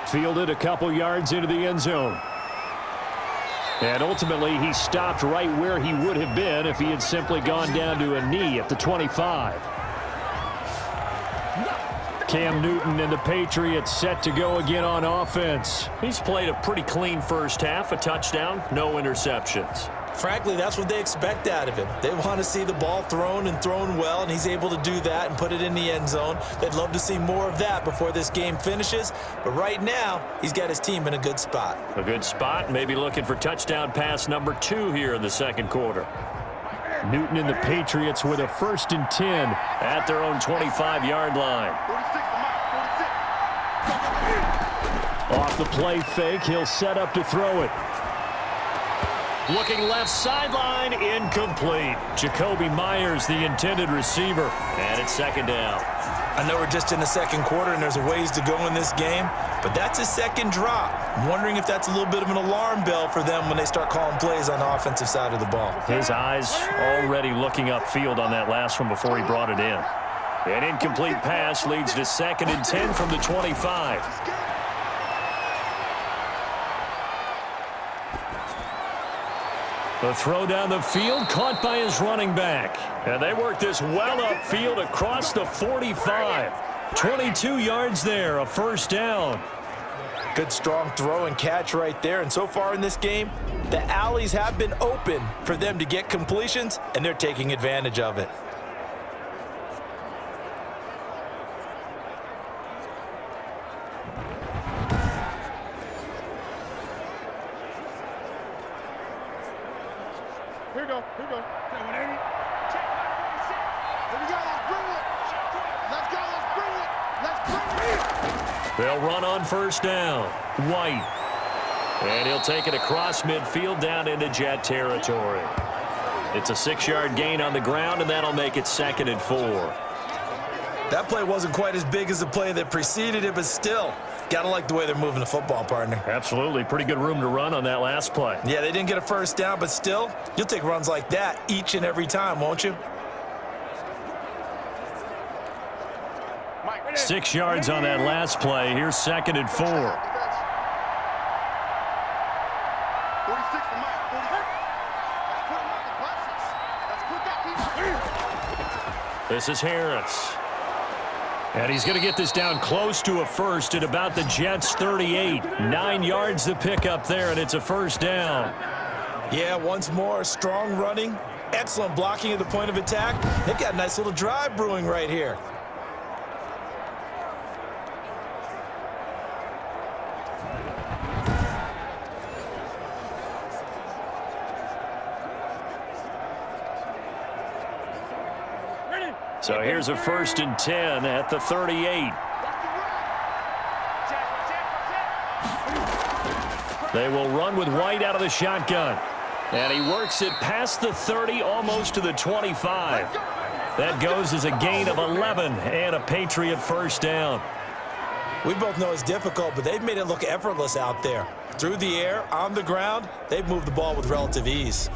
Fielded a couple yards into the end zone. And ultimately, he stopped right where he would have been if he had simply gone down to a knee at the 25. Cam Newton and the Patriots set to go again on offense. He's played a pretty clean first half, a touchdown, no interceptions. Frankly, that's what they expect out of him. They want to see the ball thrown and thrown well, and he's able to do that and put it in the end zone. They'd love to see more of that before this game finishes, but right now, he's got his team in a good spot. A good spot, maybe looking for touchdown pass number 2 here in the 2nd quarter. Newton and the Patriots with a 1st and 10 at their own 25-yard line. Off the play fake, he'll set up to throw it. Looking left sideline, incomplete. Jacoby Myers, the intended receiver. And it's second down. I know we're just in the second quarter and there's a ways to go in this game, but that's a second drop. I'm wondering if that's a little bit of an alarm bell for them when they start calling plays on the offensive side of the ball. His eyes already looking upfield on that last one before he brought it in. An incomplete pass leads to 2nd and 10 from the 25. The throw down the field, caught by his running back. And they work this well upfield across the 45. 22 yards there, a first down. Good strong throw and catch right there. And so far in this game, the alleys have been open for them to get completions, and they're taking advantage of it. Here we go. Here we go. 180. Check. Here we go. Let's bring it. Let's go. Let's bring it. Let's bring it. They'll run on first down. White. And he'll take it across midfield down into Jet territory. It's a 6-yard gain on the ground, and that'll make it 2nd and 4. That play wasn't quite as big as the play that preceded it, but still, got to like the way they're moving the football, partner. Absolutely. Pretty good room to run on that last play. Yeah, they didn't get a first down, but still, you'll take runs like that each and every time, won't you? 6 yards on that last play. Here's 2nd and 4. 46 to Mike. 46. This is Harris. And he's going to get this down close to a first at about the Jets' 38. 9 yards to pick up there, and it's a first down. Yeah, once more, strong running, excellent blocking at the point of attack. They've got a nice little drive brewing right here. So here's a 1st and 10 at the 38. They will run with White out of the shotgun. And he works it past the 30, almost to the 25. That goes as a gain of 11 and a Patriot first down. We both know it's difficult, but they've made it look effortless out there. Through the air, on the ground, they've moved the ball with relative ease.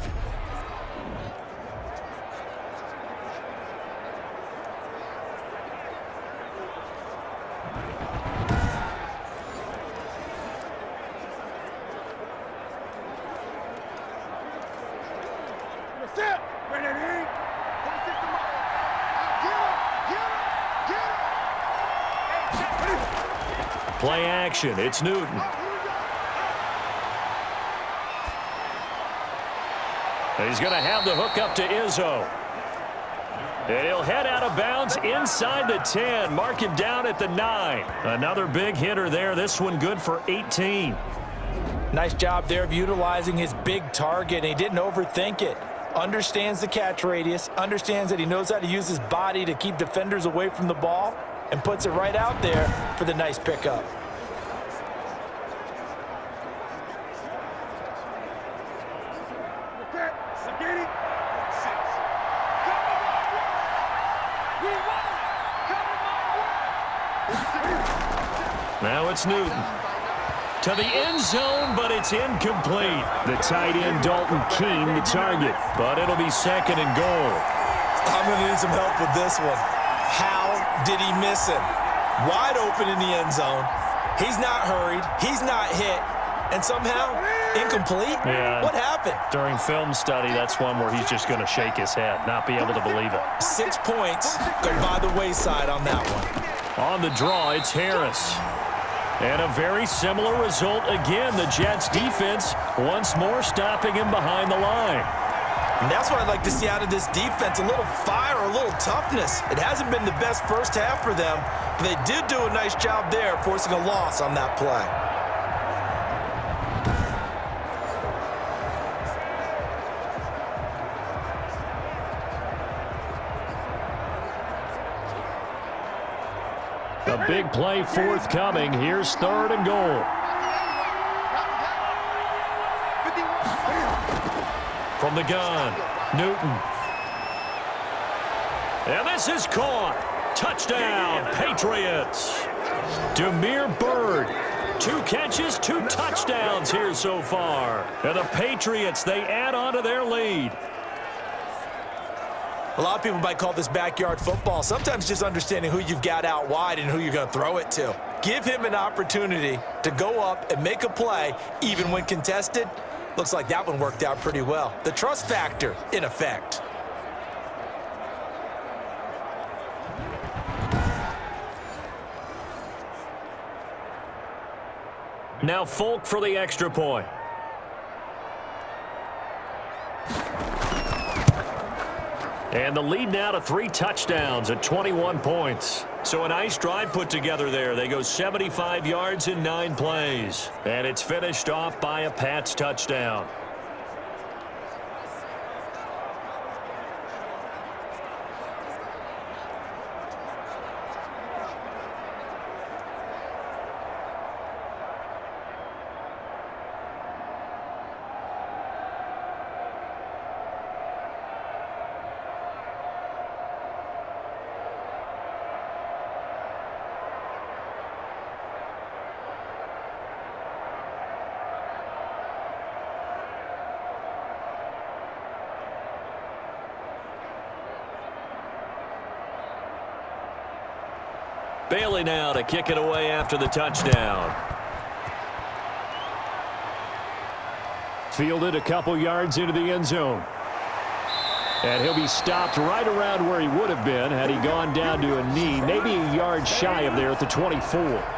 Play action. It's Newton. He's going to have the hook up to Izzo. And he'll head out of bounds inside the 10. Mark him down at the 9. Another big hitter there. This one good for 18. Nice job there of utilizing his big target. He didn't overthink it. Understands the catch radius. Understands that he knows how to use his body to keep defenders away from the ball. And puts it right out there for the nice pickup. Now it's Newton. To the end zone, but it's incomplete. The tight end, Dalton Keene, the target. But it'll be 2nd and goal. I'm going to need some help with this one. How did he miss him? Wide open in the end zone. He's not hurried. He's not hit. And somehow, incomplete? Yeah. What happened? During film study, that's one where he's just going to shake his head, not be able to believe it. 6 points go by the wayside on that one. On the draw, it's Harris. And a very similar result again. The Jets defense once more stopping him behind the line. And that's what I'd like to see out of this defense, a little fire, a little toughness. It hasn't been the best first half for them, but they did do a nice job there forcing a loss on that play. A big play forthcoming. Here's 3rd and goal. From the gun, Newton. And this is caught. Touchdown, Patriots. Damiere Byrd. 2 catches, 2 touchdowns here so far. And the Patriots, they add on to their lead. A lot of people might call this backyard football. Sometimes just understanding who you've got out wide and who you're going to throw it to. Give him an opportunity to go up and make a play, even when contested. Looks like that one worked out pretty well. The trust factor, in effect. Now Folk for the extra point. And the lead now to 3 touchdowns at 21 points. So a nice drive put together there. They go 75 yards in 9 plays. And it's finished off by a Pats touchdown. Bailey now to kick it away after the touchdown. Fielded a couple yards into the end zone. And he'll be stopped right around where he would have been had he gone down to a knee, maybe a yard shy of there at the 24.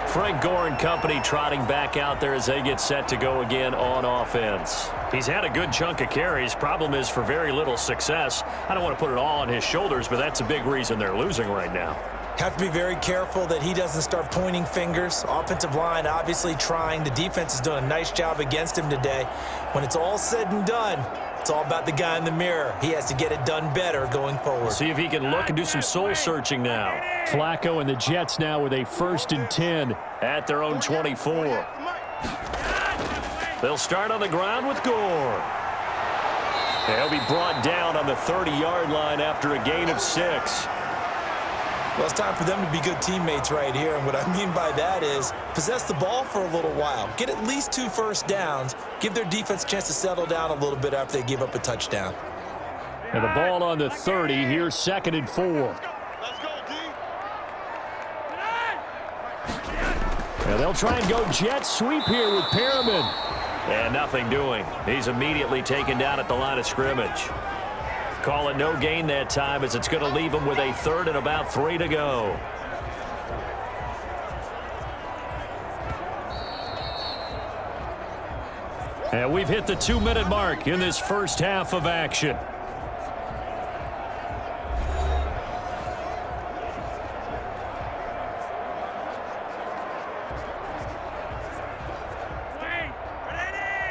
Frank Gore and company trotting back out there as they get set to go again on offense. He's had a good chunk of carries. Problem is for very little success. I don't want to put it all on his shoulders, but that's a big reason they're losing right now. Have to be very careful that he doesn't start pointing fingers. Offensive line obviously trying. The defense has done a nice job against him today. When it's all said and done, it's all about the guy in the mirror. He has to get it done better going forward. See if he can look and do some soul searching now. Flacco and the Jets now with a 1st and 10 at their own 24. They'll start on the ground with Gore. He'll be brought down on the 30-yard line after a gain of 6. Well, it's time for them to be good teammates right here, and what I mean by that is possess the ball for a little while. Get at least 2 first downs. Give their defense a chance to settle down a little bit after they give up a touchdown. And the ball on the 30. Here's 2nd and 4. Let's go, D. And they'll try and go jet sweep here with Perriman. And nothing doing. He's immediately taken down at the line of scrimmage. Call it no gain that time as it's going to leave him with a 3rd and about 3 to go. And we've hit the 2-minute mark in this first half of action.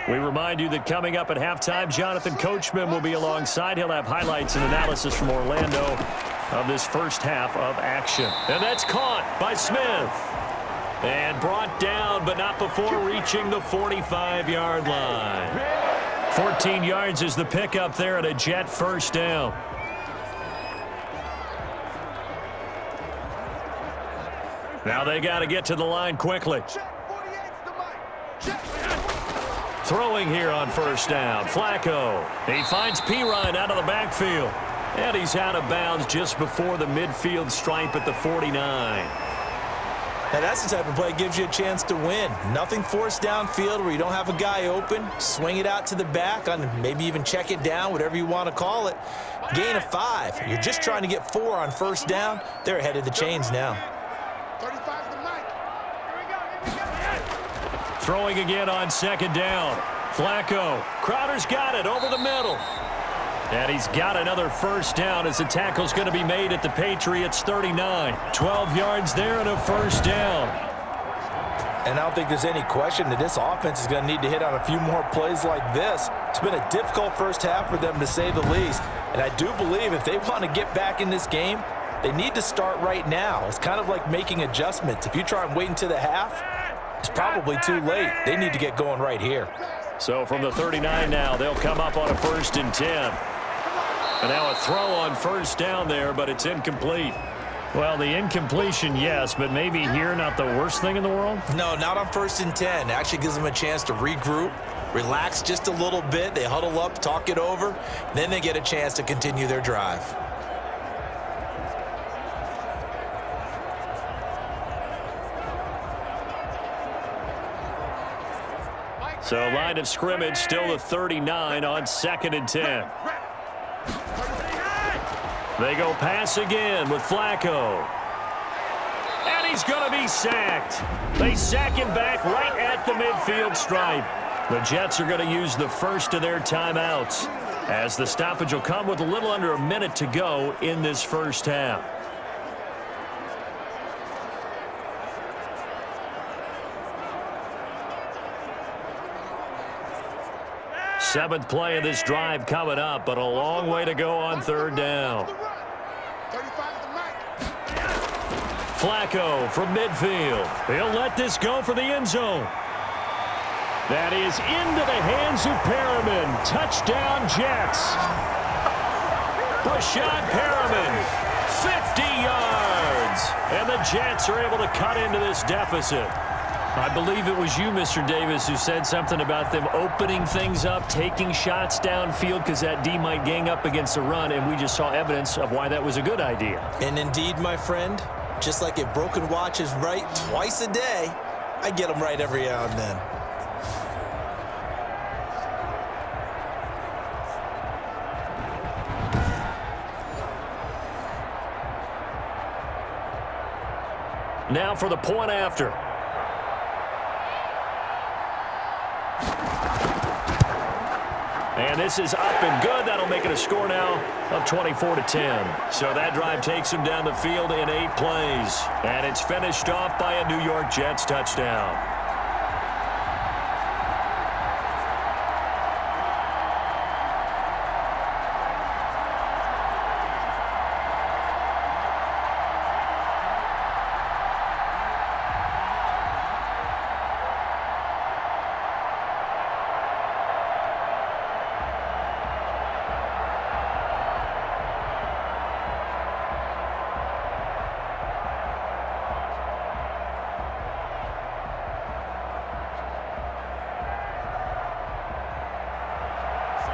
We remind you that coming up at halftime, Jonathan Coachman will be alongside. He'll have highlights and analysis from Orlando of this first half of action. And that's caught by Smith. And brought down, but not before reaching the 45-yard line. 14 yards is the pickup there at a Jet first down. Now they got to get to the line quickly. Throwing here on first down. Flacco. He finds Pirine out of the backfield. And he's out of bounds just before the midfield stripe at the 49. Now that's the type of play that gives you a chance to win. Nothing forced downfield where you don't have a guy open. Swing it out to the back, on maybe even check it down, whatever you want to call it. Gain of 5. You're just trying to get 4 on first down. They're ahead of the chains now. 35 to Mike. Here we go. Throwing again on second down. Flacco. Crowder's got it over the middle. And he's got another first down as the tackle's going to be made at the Patriots 39. 12 yards there and a first down. And I don't think there's any question that this offense is going to need to hit on a few more plays like this. It's been a difficult first half for them, to say the least. And I do believe if they want to get back in this game, they need to start right now. It's kind of like making adjustments. If you try and wait until the half, it's probably too late. They need to get going right here. So from the 39 now, they'll come up on a 1st and 10. And now a throw on 1st down there, but it's incomplete. Well, the incompletion, yes, but maybe here not the worst thing in the world? No, not on 1st and 10. It actually gives them a chance to regroup, relax just a little bit. They huddle up, talk it over. Then they get a chance to continue their drive. So line of scrimmage still the 39 on 2nd and 10. They go pass again with Flacco. And he's going to be sacked. They sack him back right at the midfield stripe. The Jets are going to use the first of their timeouts, as the stoppage will come with a little under a minute to go in this first half. Seventh play of this drive coming up, but a long way to go on 3rd down. Flacco from midfield. He'll let this go for the end zone. That is into the hands of Perriman. Touchdown, Jets. Rashad Perriman, 50 yards. And the Jets are able to cut into this deficit. I believe it was you, Mr. Davis, who said something about them opening things up, taking shots downfield because that D might gang up against the run, and we just saw evidence of why that was a good idea. And indeed, my friend, just like if broken watch is right twice a day, I get them right every now and then. Now for the point after. And this is up and good. That'll make it a score now of 24-10. So that drive takes him down the field in 8 plays. And it's finished off by a New York Jets touchdown.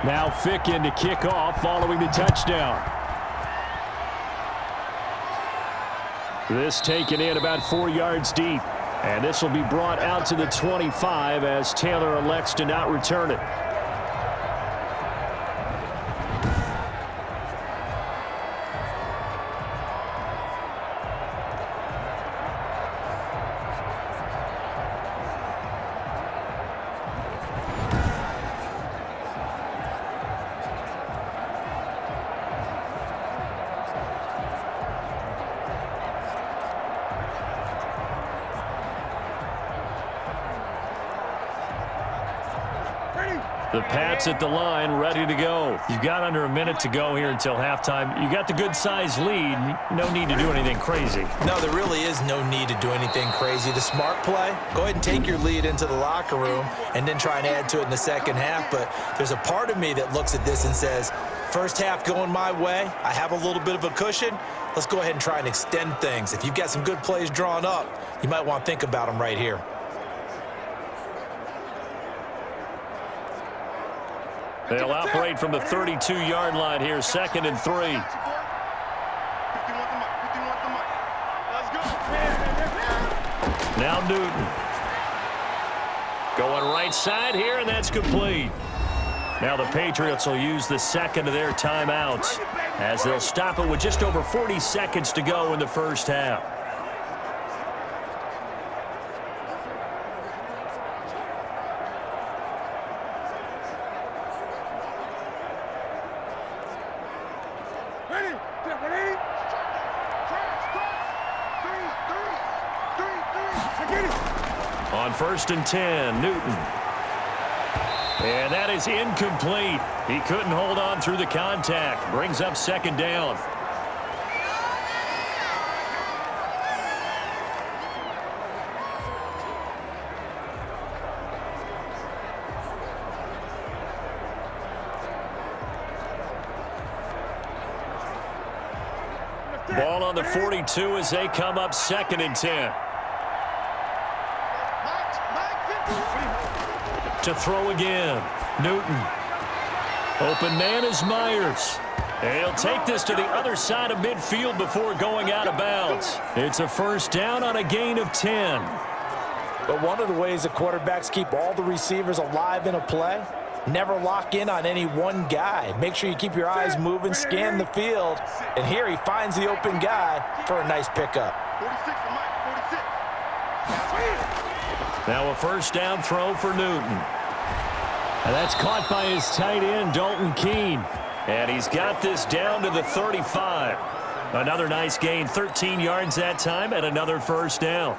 Now Fick in to kick off following the touchdown. This taken in about 4 yards deep. And this will be brought out to the 25 as Taylor elects to not return it. The Pats at the line, ready to go. You've got under a minute to go here until halftime. You got the good-sized lead. No need to do anything crazy. No, there really is no need to do anything crazy. The smart play, go ahead and take your lead into the locker room and then try and add to it in the second half. But there's a part of me that looks at this and says, first half going my way, I have a little bit of a cushion. Let's go ahead and try and extend things. If you've got some good plays drawn up, you might want to think about them right here. They'll operate from the 32-yard line here, 2nd and 3. Now Newton. Going right side here, and that's complete. Now the Patriots will use the second of their timeouts as they'll stop it with just over 40 seconds to go in the first half. On 1st and 10, Newton. And that is incomplete. He couldn't hold on through the contact. Brings up 2nd down. Ball on the 42 as they come up 2nd and 10. To throw again. Newton. Open man is Myers. He'll take this to the other side of midfield before going out of bounds. It's a first down on a gain of 10. But one of the ways the quarterbacks keep all the receivers alive in a play, never lock in on any one guy. Make sure you keep your eyes moving, scan the field, and here he finds the open guy for a nice pickup. 46, Now a first down throw for Newton. And that's caught by his tight end, Dalton Keene. And he's got this down to the 35. Another nice gain, 13 yards that time, and another first down.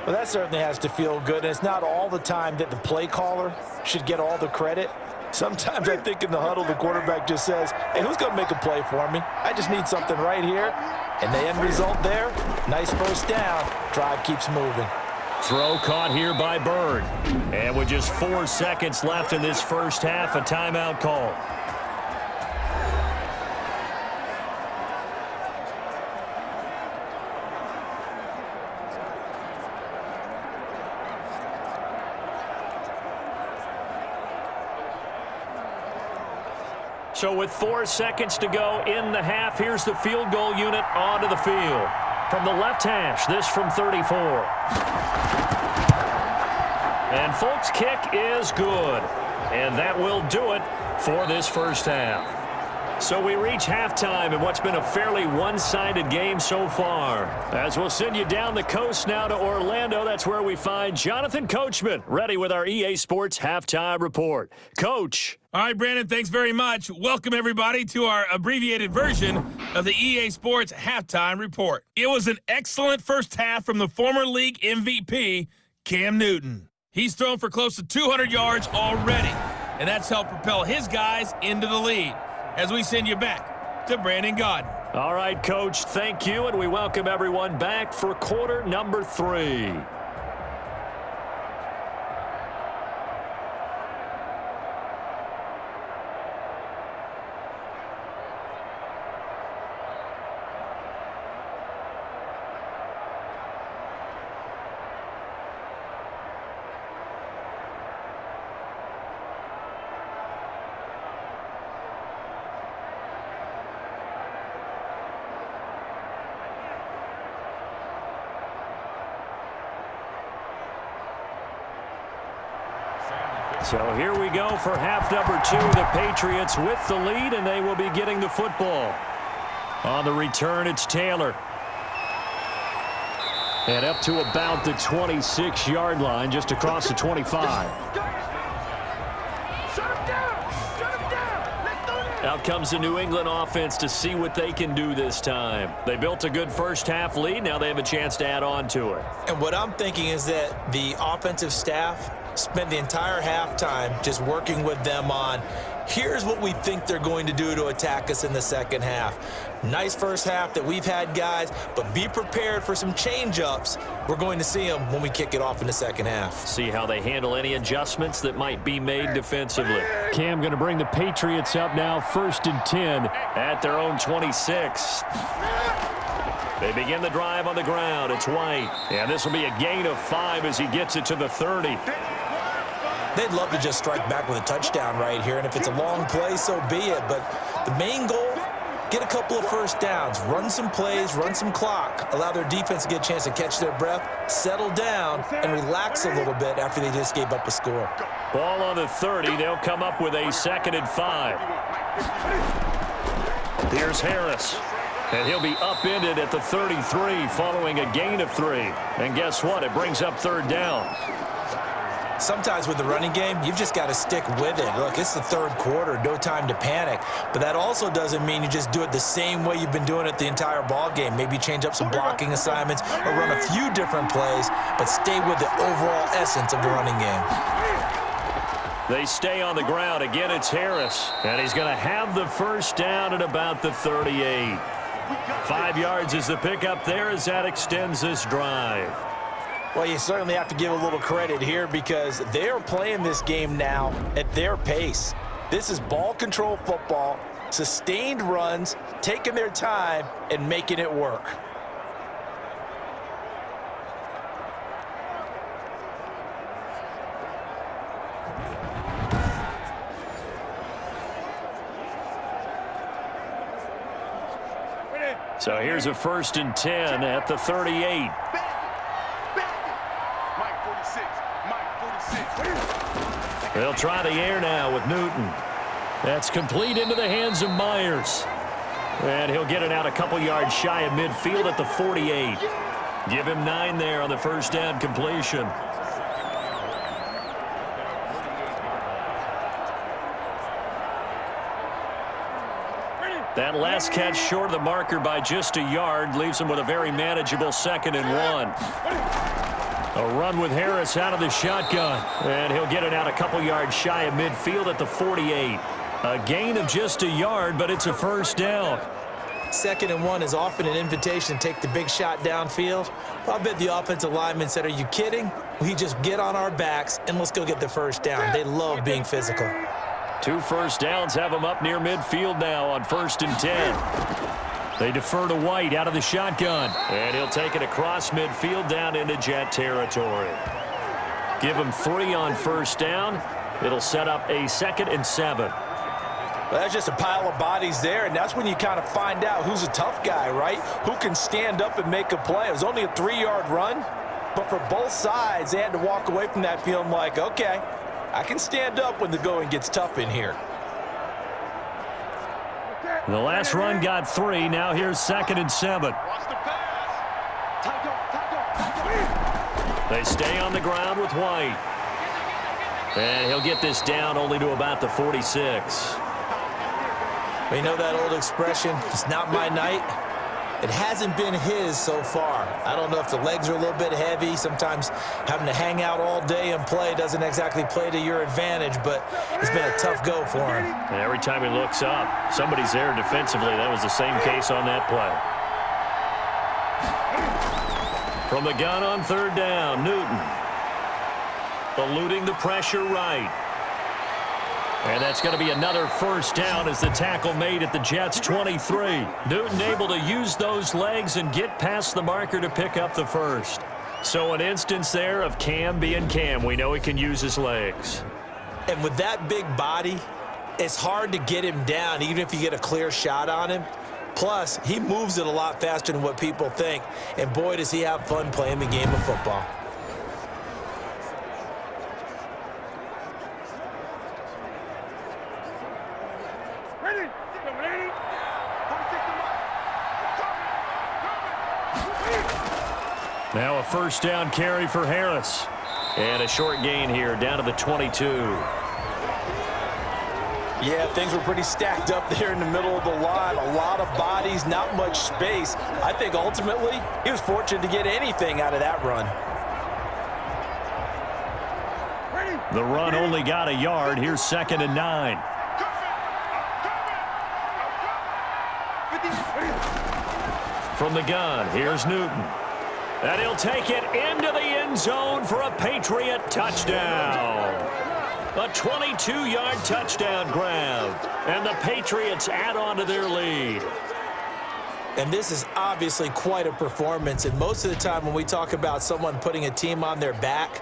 Well, that certainly has to feel good, and it's not all the time that the play caller should get all the credit. Sometimes I think in the huddle, the quarterback just says, hey, who's going to make a play for me? I just need something right here. And the end result there, nice first down. Drive keeps moving. Throw caught here by Bird. And with just 4 seconds left in this first half, a timeout call. So with 4 seconds to go in the half, here's the field goal unit onto the field. From the left hash, this from 34. And Folk's kick is good. And that will do it for this first half. So we reach halftime in what's been a fairly one-sided game so far. As we'll send you down the coast now to Orlando, that's where we find Jonathan Coachman, ready with our EA Sports Halftime Report. Coach. All right, Brandon, thanks very much. Welcome, everybody, to our abbreviated version of the EA Sports Halftime Report. It was an excellent first half from the former league MVP, Cam Newton. He's thrown for close to 200 yards already, and that's helped propel his guys into the lead. As we send you back to Brandon Gaudin. All right, Coach, thank you, and we welcome everyone back for quarter number 3. So here we go for half number 2. The Patriots with the lead, and they will be getting the football. On the return, it's Taylor. And up to about the 26-yard line, just across the 25. Out comes the New England offense to see what they can do this time. They built a good first half lead. Now they have a chance to add on to it. And what I'm thinking is that the offensive staff spent the entire halftime just working with them on, here's what we think they're going to do to attack us in the second half. Nice first half that we've had, guys, but be prepared for some change-ups. We're going to see them when we kick it off in the second half. See how they handle any adjustments that might be made defensively. Cam going to bring the Patriots up now, 1st and 10 at their own 26. They begin the drive on the ground. It's White. And this will be a gain of 5 as he gets it to the 30. They'd love to just strike back with a touchdown right here, and if it's a long play, so be it. But the main goal, get a couple of first downs, run some plays, run some clock, allow their defense to get a chance to catch their breath, settle down, and relax a little bit after they just gave up a score. Ball on the 30. They'll come up with a 2nd and 5. Here's Harris. And he'll be upended at the 33 following a gain of 3. And guess what? It brings up 3rd down. Sometimes with the running game, you've just got to stick with it. Look, it's the 3rd quarter, no time to panic. But that also doesn't mean you just do it the same way you've been doing it the entire ball game. Maybe change up some blocking assignments or run a few different plays, but stay with the overall essence of the running game. They stay on the ground. Again, it's Harris. And he's going to have the first down at about the 38. 5 yards is the pickup there as that extends this drive. Well, you certainly have to give a little credit here because they are playing this game now at their pace. This is ball control football. sustained runs, taking their time, and making it work. So here's a 1st and 10 at the 38. They'll try the air now with Newton. That's complete into the hands of Myers. And he'll get it out a couple yards shy of midfield at the 48. Give him 9 there on the 1st down completion. That last catch short of the marker by just a yard leaves him with a very manageable 2nd and 1. A run with Harris out of the shotgun. And he'll get it out a couple yards shy of midfield at the 48. A gain of just a yard, but it's a 1st down. 2nd and 1 is often an invitation to take the big shot downfield. I bet the offensive lineman said, are you kidding? We just get on our backs and let's go get the 1st down. They love being physical. 2 first downs have him up near midfield now on 1st and 10. They defer to White out of the shotgun. And he'll take it across midfield down into Jet territory. Give him 3 on 1st down. It'll set up a 2nd and 7. Well, that's just a pile of bodies there, and that's when you kind of find out who's a tough guy, right? Who can stand up and make a play. It was only a 3-yard run, but for both sides, they had to walk away from that feeling like, okay, I can stand up when the going gets tough in here. The last run got 3. Now here's 2nd and 7. They stay on the ground with White. And he'll get this down only to about the 46. You know that old expression, it's not my night? It hasn't been his so far. I don't know if the legs are a little bit heavy. Sometimes having to hang out all day and play doesn't exactly play to your advantage, but it's been a tough go for him. And every time he looks up, somebody's there defensively. That was the same case on that play. From the gun on 3rd down, Newton. Eluding the pressure right. And that's going to be another 1st down as the tackle made at the Jets' 23. Newton able to use those legs and get past the marker to pick up the 1st. So an instance there of Cam being Cam. We know he can use his legs. And with that big body, it's hard to get him down even if you get a clear shot on him. Plus, he moves it a lot faster than what people think. And boy, does he have fun playing the game of football. Now a 1st down carry for Harris. And a short gain here down to the 22. Yeah, things were pretty stacked up there in the middle of the line. A lot of bodies, not much space. I think ultimately he was fortunate to get anything out of that run. The run only got a yard. Here's 2nd and 9. From the gun, here's Newton. And he'll take it into the end zone for a Patriot touchdown. A 22-yard touchdown grab. And the Patriots add on to their lead. And this is obviously quite a performance. And most of the time when we talk about someone putting a team on their back,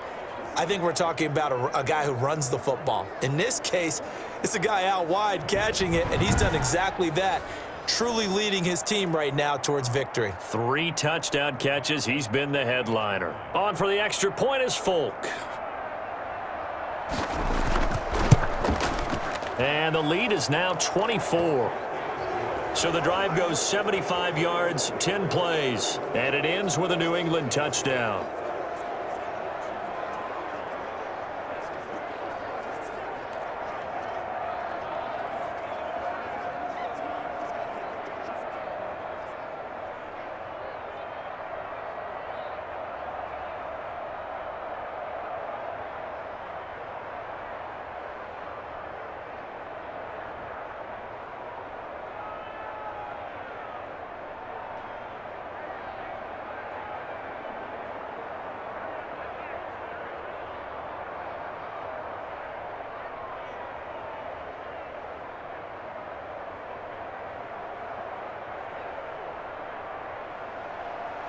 I think we're talking about a guy who runs the football. In this case, it's a guy out wide catching it, and he's done exactly that. Truly leading his team right now towards victory. 3 touchdown catches. He's been the headliner. On for the extra point is Folk. And the lead is now 24. So the drive goes 75 yards, 10 plays, and it ends with a New England touchdown.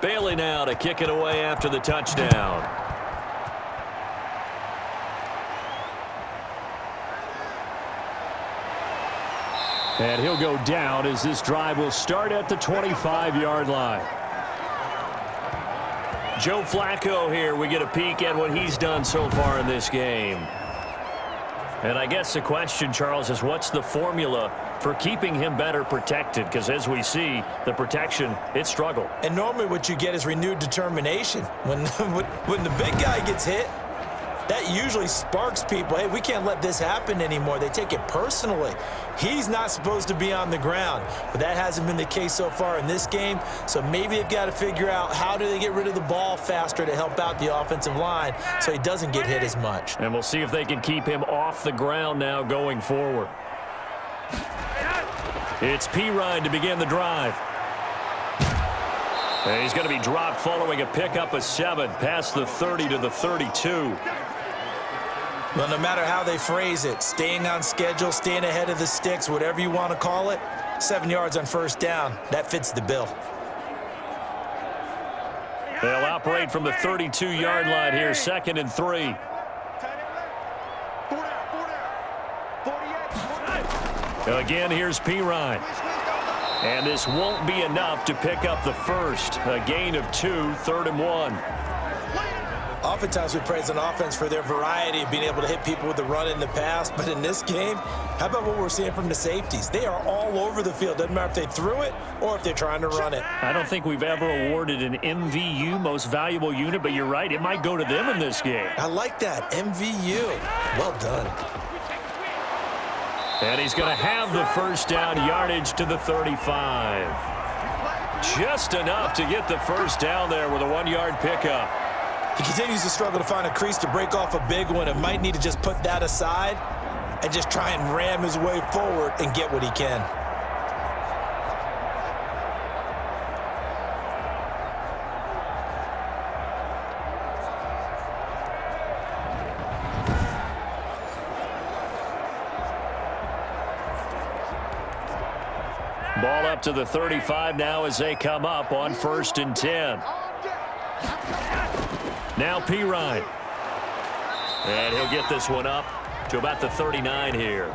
Bailey now to kick it away after the touchdown. And he'll go down as this drive will start at the 25-yard line. Joe Flacco here. We get a peek at what he's done so far in this game. And I guess the question, Charles, is what's the formula for keeping him better protected? Because as we see, the protection, it struggled. And normally what you get is renewed determination. When the big guy gets hit, that usually sparks people. Hey, we can't let this happen anymore. They take it personally. He's not supposed to be on the ground, but that hasn't been the case so far in this game. So maybe they've got to figure out how do they get rid of the ball faster to help out the offensive line so he doesn't get hit as much. And we'll see if they can keep him off the ground now going forward. It's Pirine to begin the drive. And he's going to be dropped following a pickup of 7 past the 30 to the 32. Well, no matter how they phrase it, staying on schedule, staying ahead of the sticks, whatever you want to call it, 7 yards on first down, that fits the bill. They'll operate from the 32-yard line here, 2nd and 3. Again, here's Pirine. And this won't be enough to pick up the first. A gain of 2, 3rd and 1. Oftentimes we praise an offense for their variety of being able to hit people with the run in the pass, but in this game, how about what we're seeing from the safeties? They are all over the field. Doesn't matter if they threw it or if they're trying to run it. I don't think we've ever awarded an MVU, most valuable unit, but you're right, it might go to them in this game. I like that, MVU. Well done. And he's going to have the first down, yardage to the 35. Just enough to get the first down there with a 1-yard pickup. He continues to struggle to find a crease to break off a big one and might need to just put that aside and just try and ram his way forward and get what he can. Ball up to the 35 now as they come up on 1st and 10. Now Pirine. And he'll get this one up to about the 39 here.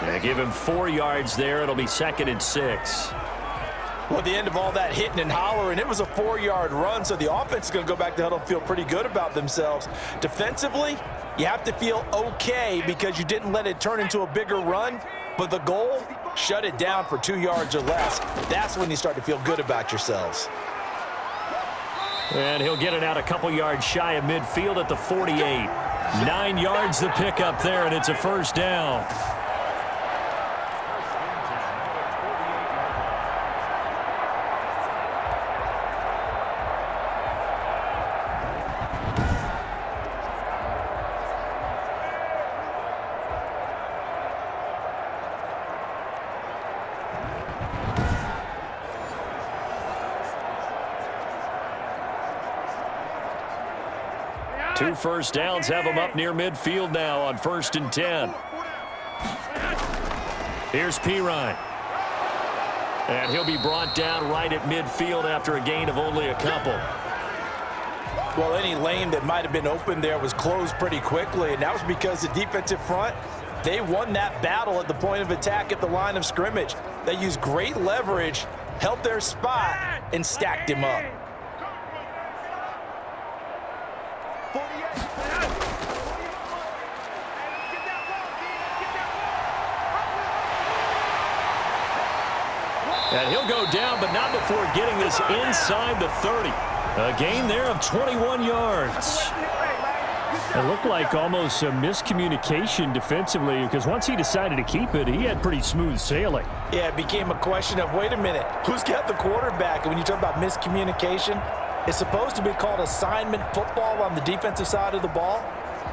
And give him 4 yards there. It'll be 2nd and 6. Well, at the end of all that hitting and hollering, it was a 4-yard run, so the offense is going to go back to huddle and feel pretty good about themselves. Defensively, you have to feel okay because you didn't let it turn into a bigger run, but the goal, shut it down for 2 yards or less. That's when you start to feel good about yourselves. And he'll get it out a couple yards shy of midfield at the 48. 9 yards the pickup there, and it's a first down. Two first downs have him up near midfield now on 1st and 10. Here's Pirine. And he'll be brought down right at midfield after a gain of only a couple. Well, any lane that might have been open there was closed pretty quickly, and that was because the defensive front, they won that battle at the point of attack at the line of scrimmage. They used great leverage, held their spot, and stacked him up. And he'll go down, but not before getting this inside the 30. A gain there of 21 yards. It looked like almost a miscommunication defensively because once he decided to keep it, he had pretty smooth sailing. Yeah, it became a question of, wait a minute, who's got the quarterback? And when you talk about miscommunication, it's supposed to be called assignment football on the defensive side of the ball.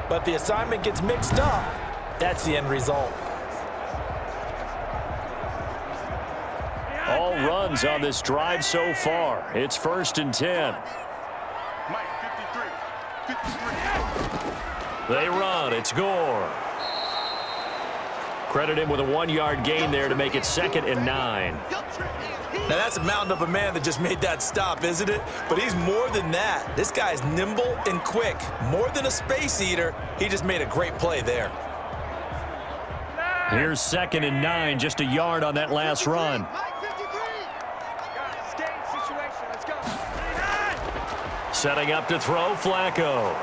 But if the assignment gets mixed up, that's the end result. All runs on this drive so far. It's 1st and 10. They run. It's Gore. Credit him with a 1-yard gain there to make it 2nd and 9. Now, that's a mountain of a man that just made that stop, isn't it? But he's more than that. This guy's nimble and quick. More than a space eater, he just made a great play there. Here's 2nd and 9, just a yard on that last run. Setting up to throw, Flacco.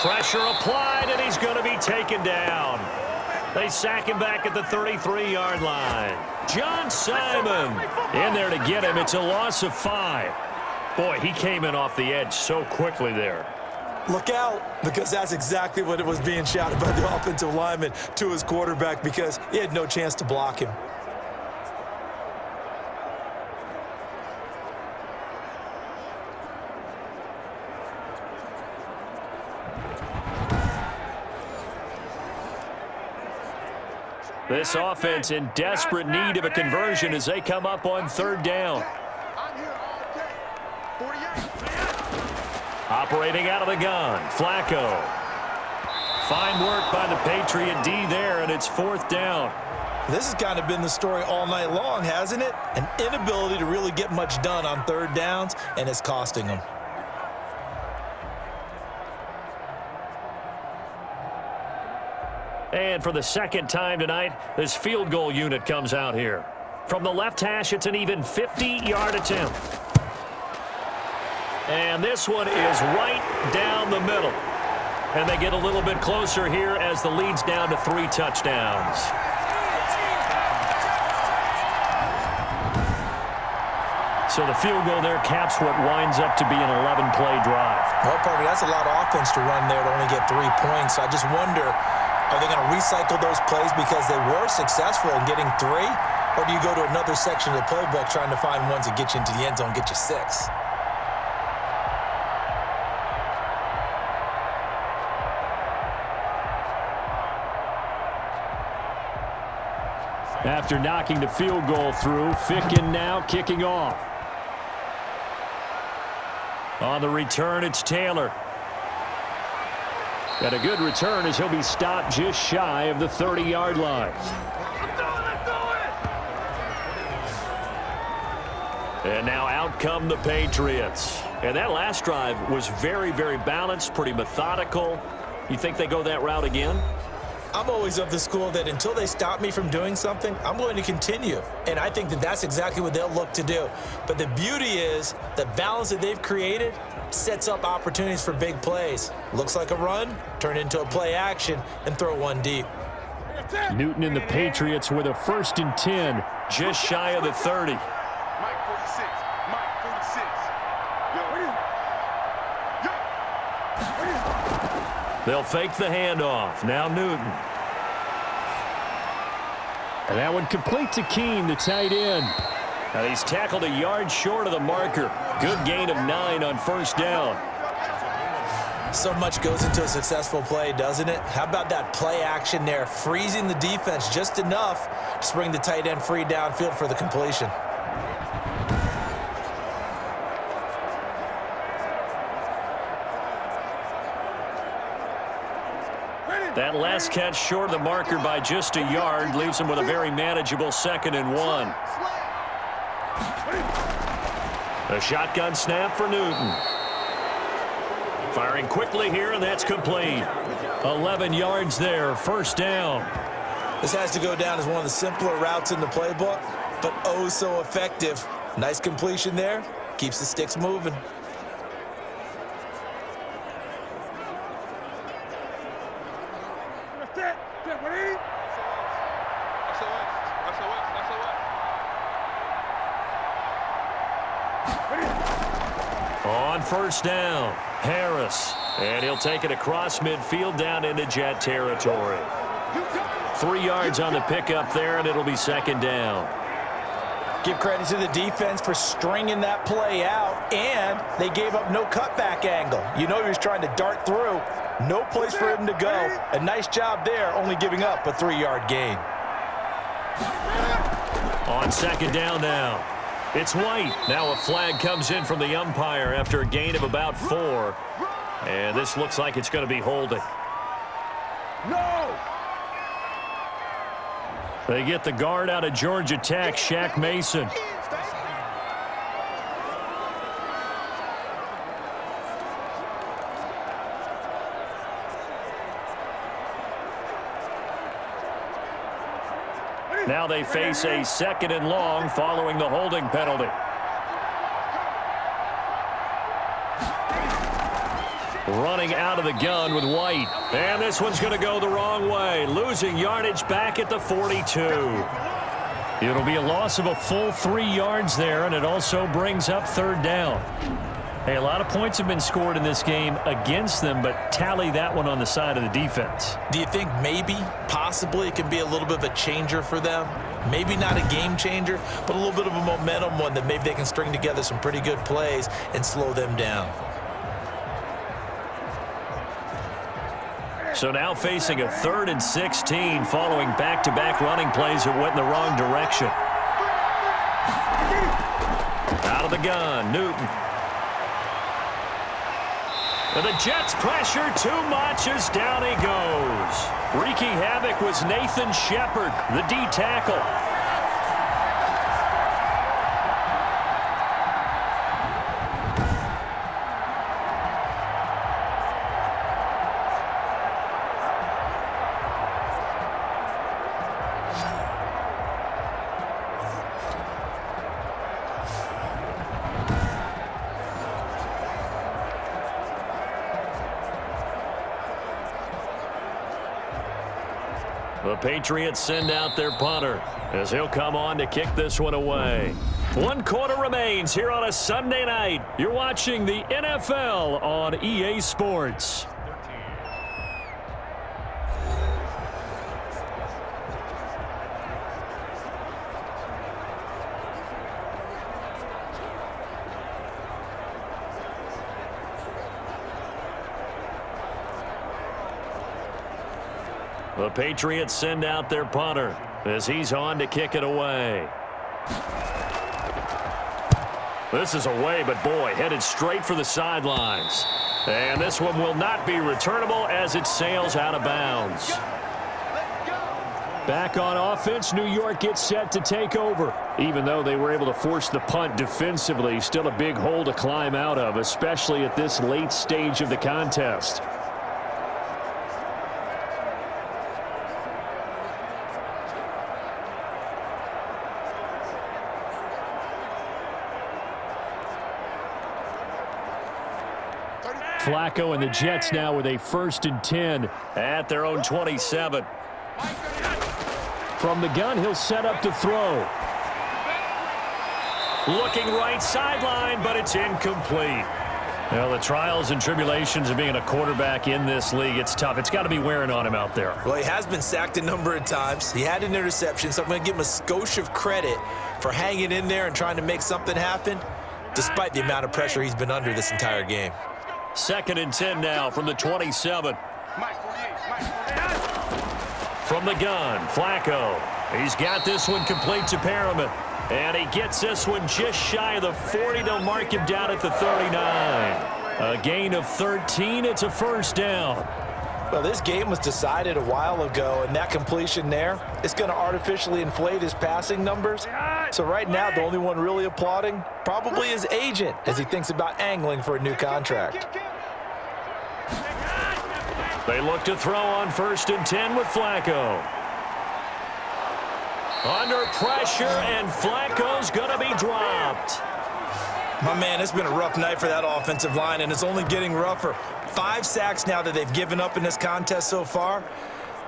Pressure applied, and he's going to be taken down. They sack him back at the 33-yard line. John Simon in there to get him. It's a loss of 5. Boy, he came in off the edge so quickly there. Look out, because that's exactly what it was being shouted by the offensive lineman to his quarterback, because he had no chance to block him. This offense in desperate need of a conversion as they come up on 3rd down. Operating out of the gun, Flacco. Fine work by the Patriot D there, and it's 4th down. This has kind of been the story all night long, hasn't it? An inability to really get much done on 3rd downs, and it's costing them. And for the 2nd time tonight, this field goal unit comes out here. From the left hash, it's an even 50-yard attempt. And this one is right down the middle. And they get a little bit closer here as the lead's down to 3 touchdowns. So the field goal there caps what winds up to be an 11-play drive. Well, Parker, that's a lot of offense to run there to only get 3 points. So I just wonder, are they going to recycle those plays because they were successful in getting 3? Or do you go to another section of the playbook trying to find ones that get you into the end zone, get you 6? After knocking the field goal through, Ficken now kicking off. On the return, it's Taylor. Got a good return as he'll be stopped just shy of the 30-yard line. And now out come the Patriots. And that last drive was very, very balanced, pretty methodical. You think they go that route again? I'm always of the school that until they stop me from doing something, I'm going to continue. And I think that that's exactly what they'll look to do. But the beauty is the balance that they've created sets up opportunities for big plays. Looks like a run, turn into a play action, and throw one deep. Newton and the Patriots with a 1st and 10, just shy of the 30. Mike 46. Mike 46. They'll fake the handoff. Now Newton. And that one complete to Keene, the tight end. Now he's tackled a yard short of the marker. Good gain of 9 on 1st down. So much goes into a successful play, doesn't it? How about that play action there, freezing the defense just enough to bring the tight end free downfield for the completion. That last catch short of the marker by just a yard leaves him with a very manageable 2nd and 1. A shotgun snap for Newton. Firing quickly here, and that's complete. 11 yards there, 1st down. This has to go down as one of the simpler routes in the playbook, but oh so effective. Nice completion there. Keeps the sticks moving. On 1st down, Harris. And he'll take it across midfield down into Jet territory. 3 yards on the pickup there, and it'll be 2nd down. Give credit to the defense for stringing that play out, and they gave up no cutback angle. You know he was trying to dart through. No place for him to go. A nice job there, only giving up a 3-yard gain. On 2nd down now. It's White. Now a flag comes in from the umpire after a gain of about 4. And this looks like it's going to be holding. No! They get the guard out of Georgia Tech, Shaq Mason. Now they face a 2nd and long following the holding penalty. Running out of the gun with White. And this one's going to go the wrong way. Losing yardage back at the 42. It'll be a loss of a full 3 yards there, and it also brings up 3rd down. Hey, a lot of points have been scored in this game against them, but tally that one on the side of the defense. Do you think maybe, possibly, it can be a little bit of a changer for them? Maybe not a game changer, but a little bit of a momentum one that maybe they can string together some pretty good plays and slow them down. So now facing a 3rd and 16 following back-to-back running plays that went in the wrong direction. Out of the gun, Newton. And the Jets pressure too much as down he goes. Wreaking havoc was Nathan Shepard, the D tackle. The Patriots send out their punter as he'll come on to kick this one away. 1 quarter remains here on a Sunday night. You're watching the NFL on EA Sports. The Patriots send out their punter as he's on to kick it away. This is away, but boy, headed straight for the sidelines. And this one will not be returnable as it sails out of bounds. Back on offense, New York gets set to take over. Even though they were able to force the punt defensively, still a big hole to climb out of, especially at this late stage of the contest. Flacco and the Jets now with a 1st and 10 at their own 27. From the gun, he'll set up to throw. Looking right sideline, but it's incomplete. Well, the trials and tribulations of being a quarterback in this league, it's tough. It's got to be wearing on him out there. Well, he has been sacked a number of times. He had an interception, so I'm going to give him a skosh of credit for hanging in there and trying to make something happen, despite the amount of pressure he's been under this entire game. 2nd and 10 now from the 27. From the gun, Flacco. He's got this one complete to Perriman. And he gets this one just shy of the 40. They'll mark him down at the 39. A gain of 13. It's a 1st down. Well, this game was decided a while ago, and that completion there is going to artificially inflate his passing numbers. So right now, the only one really applauding probably his agent as he thinks about angling for a new contract. They look to throw on 1st and 10 with Flacco. Under pressure, and Flacco's going to be dropped. My man, it's been a rough night for that offensive line, and it's only getting rougher. 5 sacks now that they've given up in this contest so far.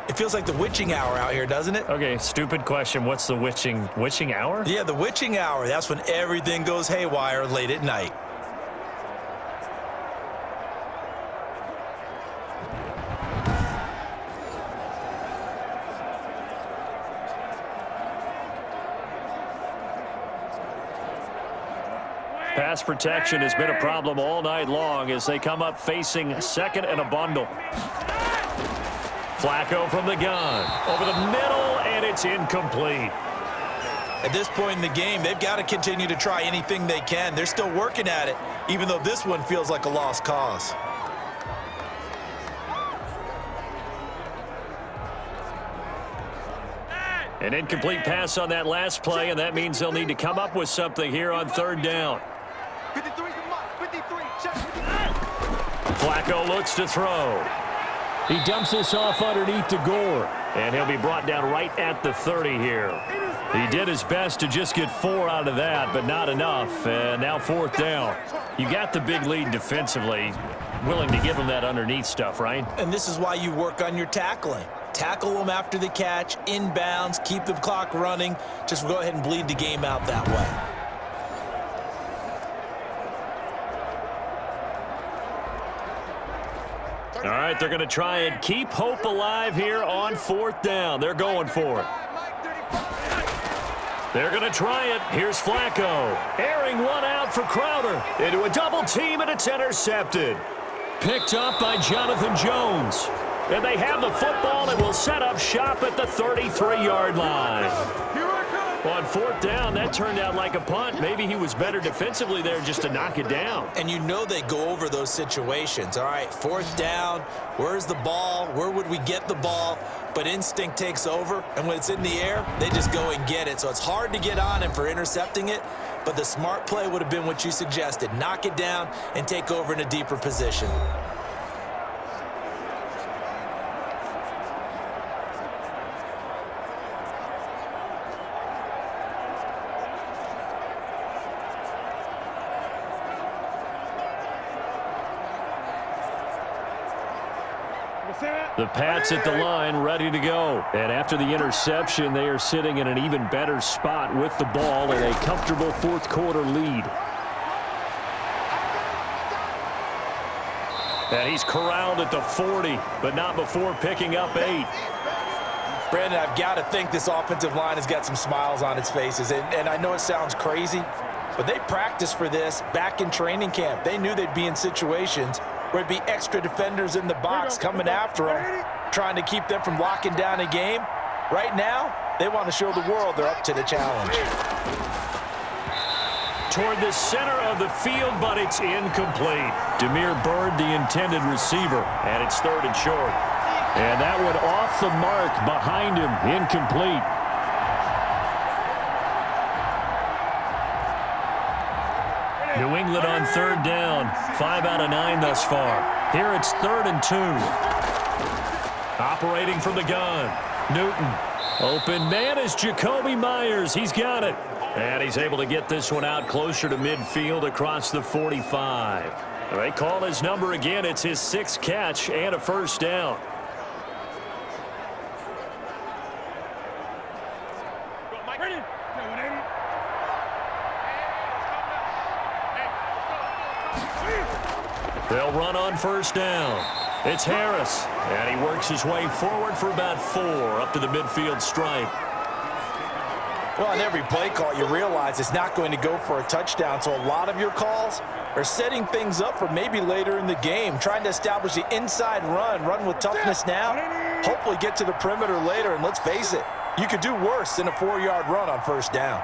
It feels like the witching hour out here, doesn't it? Okay, stupid question. What's the witching hour? Yeah, the witching hour. That's when everything goes haywire late at night. Pass protection has been a problem all night long as they come up facing 2nd and a bundle. Flacco from the gun. Over the middle, and it's incomplete. At this point in the game, they've got to continue to try anything they can. They're still working at it, even though this one feels like a lost cause. An incomplete pass on that last play, and that means they'll need to come up with something here on third down. 53's the mark. 53. Check. Flacco looks to throw. He dumps this off underneath to Gore, and he'll be brought down right at the 30 here. He did his best to just get 4 out of that, but not enough. And now fourth down. You got the big lead defensively. Willing to give him that underneath stuff, right? And this is why you work on your tackling. Tackle them after the catch, inbounds, keep the clock running. Just go ahead and bleed the game out that way. All right, they're going to try and keep hope alive here on fourth down. They're going for it. They're going to try it. Here's Flacco. Airing one out for Crowder. Into a double team, and it's intercepted. Picked up by Jonathan Jones. And they have the football and will set up shop at the 33-yard line. On fourth down, that turned out like a punt. Maybe he was better defensively there just to knock it down. And you know they go over those situations. All right, fourth down, where's the ball? Where would we get the ball? But instinct takes over, and when it's in the air, they just go and get it. So it's hard to get on him for intercepting it, but the smart play would have been what you suggested. Knock it down and take over in a deeper position. The Pats at the line, ready to go. And after the interception, they are sitting in an even better spot with the ball in a comfortable fourth quarter lead. And he's corralled at the 40, but not before picking up 8. Brandon, I've got to think this offensive line has got some smiles on its faces. And I know it sounds crazy, but they practiced for this back in training camp. They knew they'd be in situations where it'd be extra defenders in the box coming after them, trying to keep them from locking down a game. Right now, they want to show the world they're up to the challenge. Toward the center of the field, but it's incomplete. Demir Bird, the intended receiver, and it's third and short. And that one off the mark behind him, incomplete. New England on third down. 5 out of 9 thus far. Here it's 3rd and 2. Operating from the gun. Newton. Open man is Jacoby Myers. He's got it. And he's able to get this one out closer to midfield across the 45. They call his number again. It's his 6th catch and a first down. They'll run on first down. It's Harris, and he works his way forward for about 4 up to the midfield stripe. Well, on every play call, you realize it's not going to go for a touchdown, so a lot of your calls are setting things up for maybe later in the game, trying to establish the inside run with toughness now, hopefully get to the perimeter later, and let's face it, you could do worse than a 4-yard run on first down.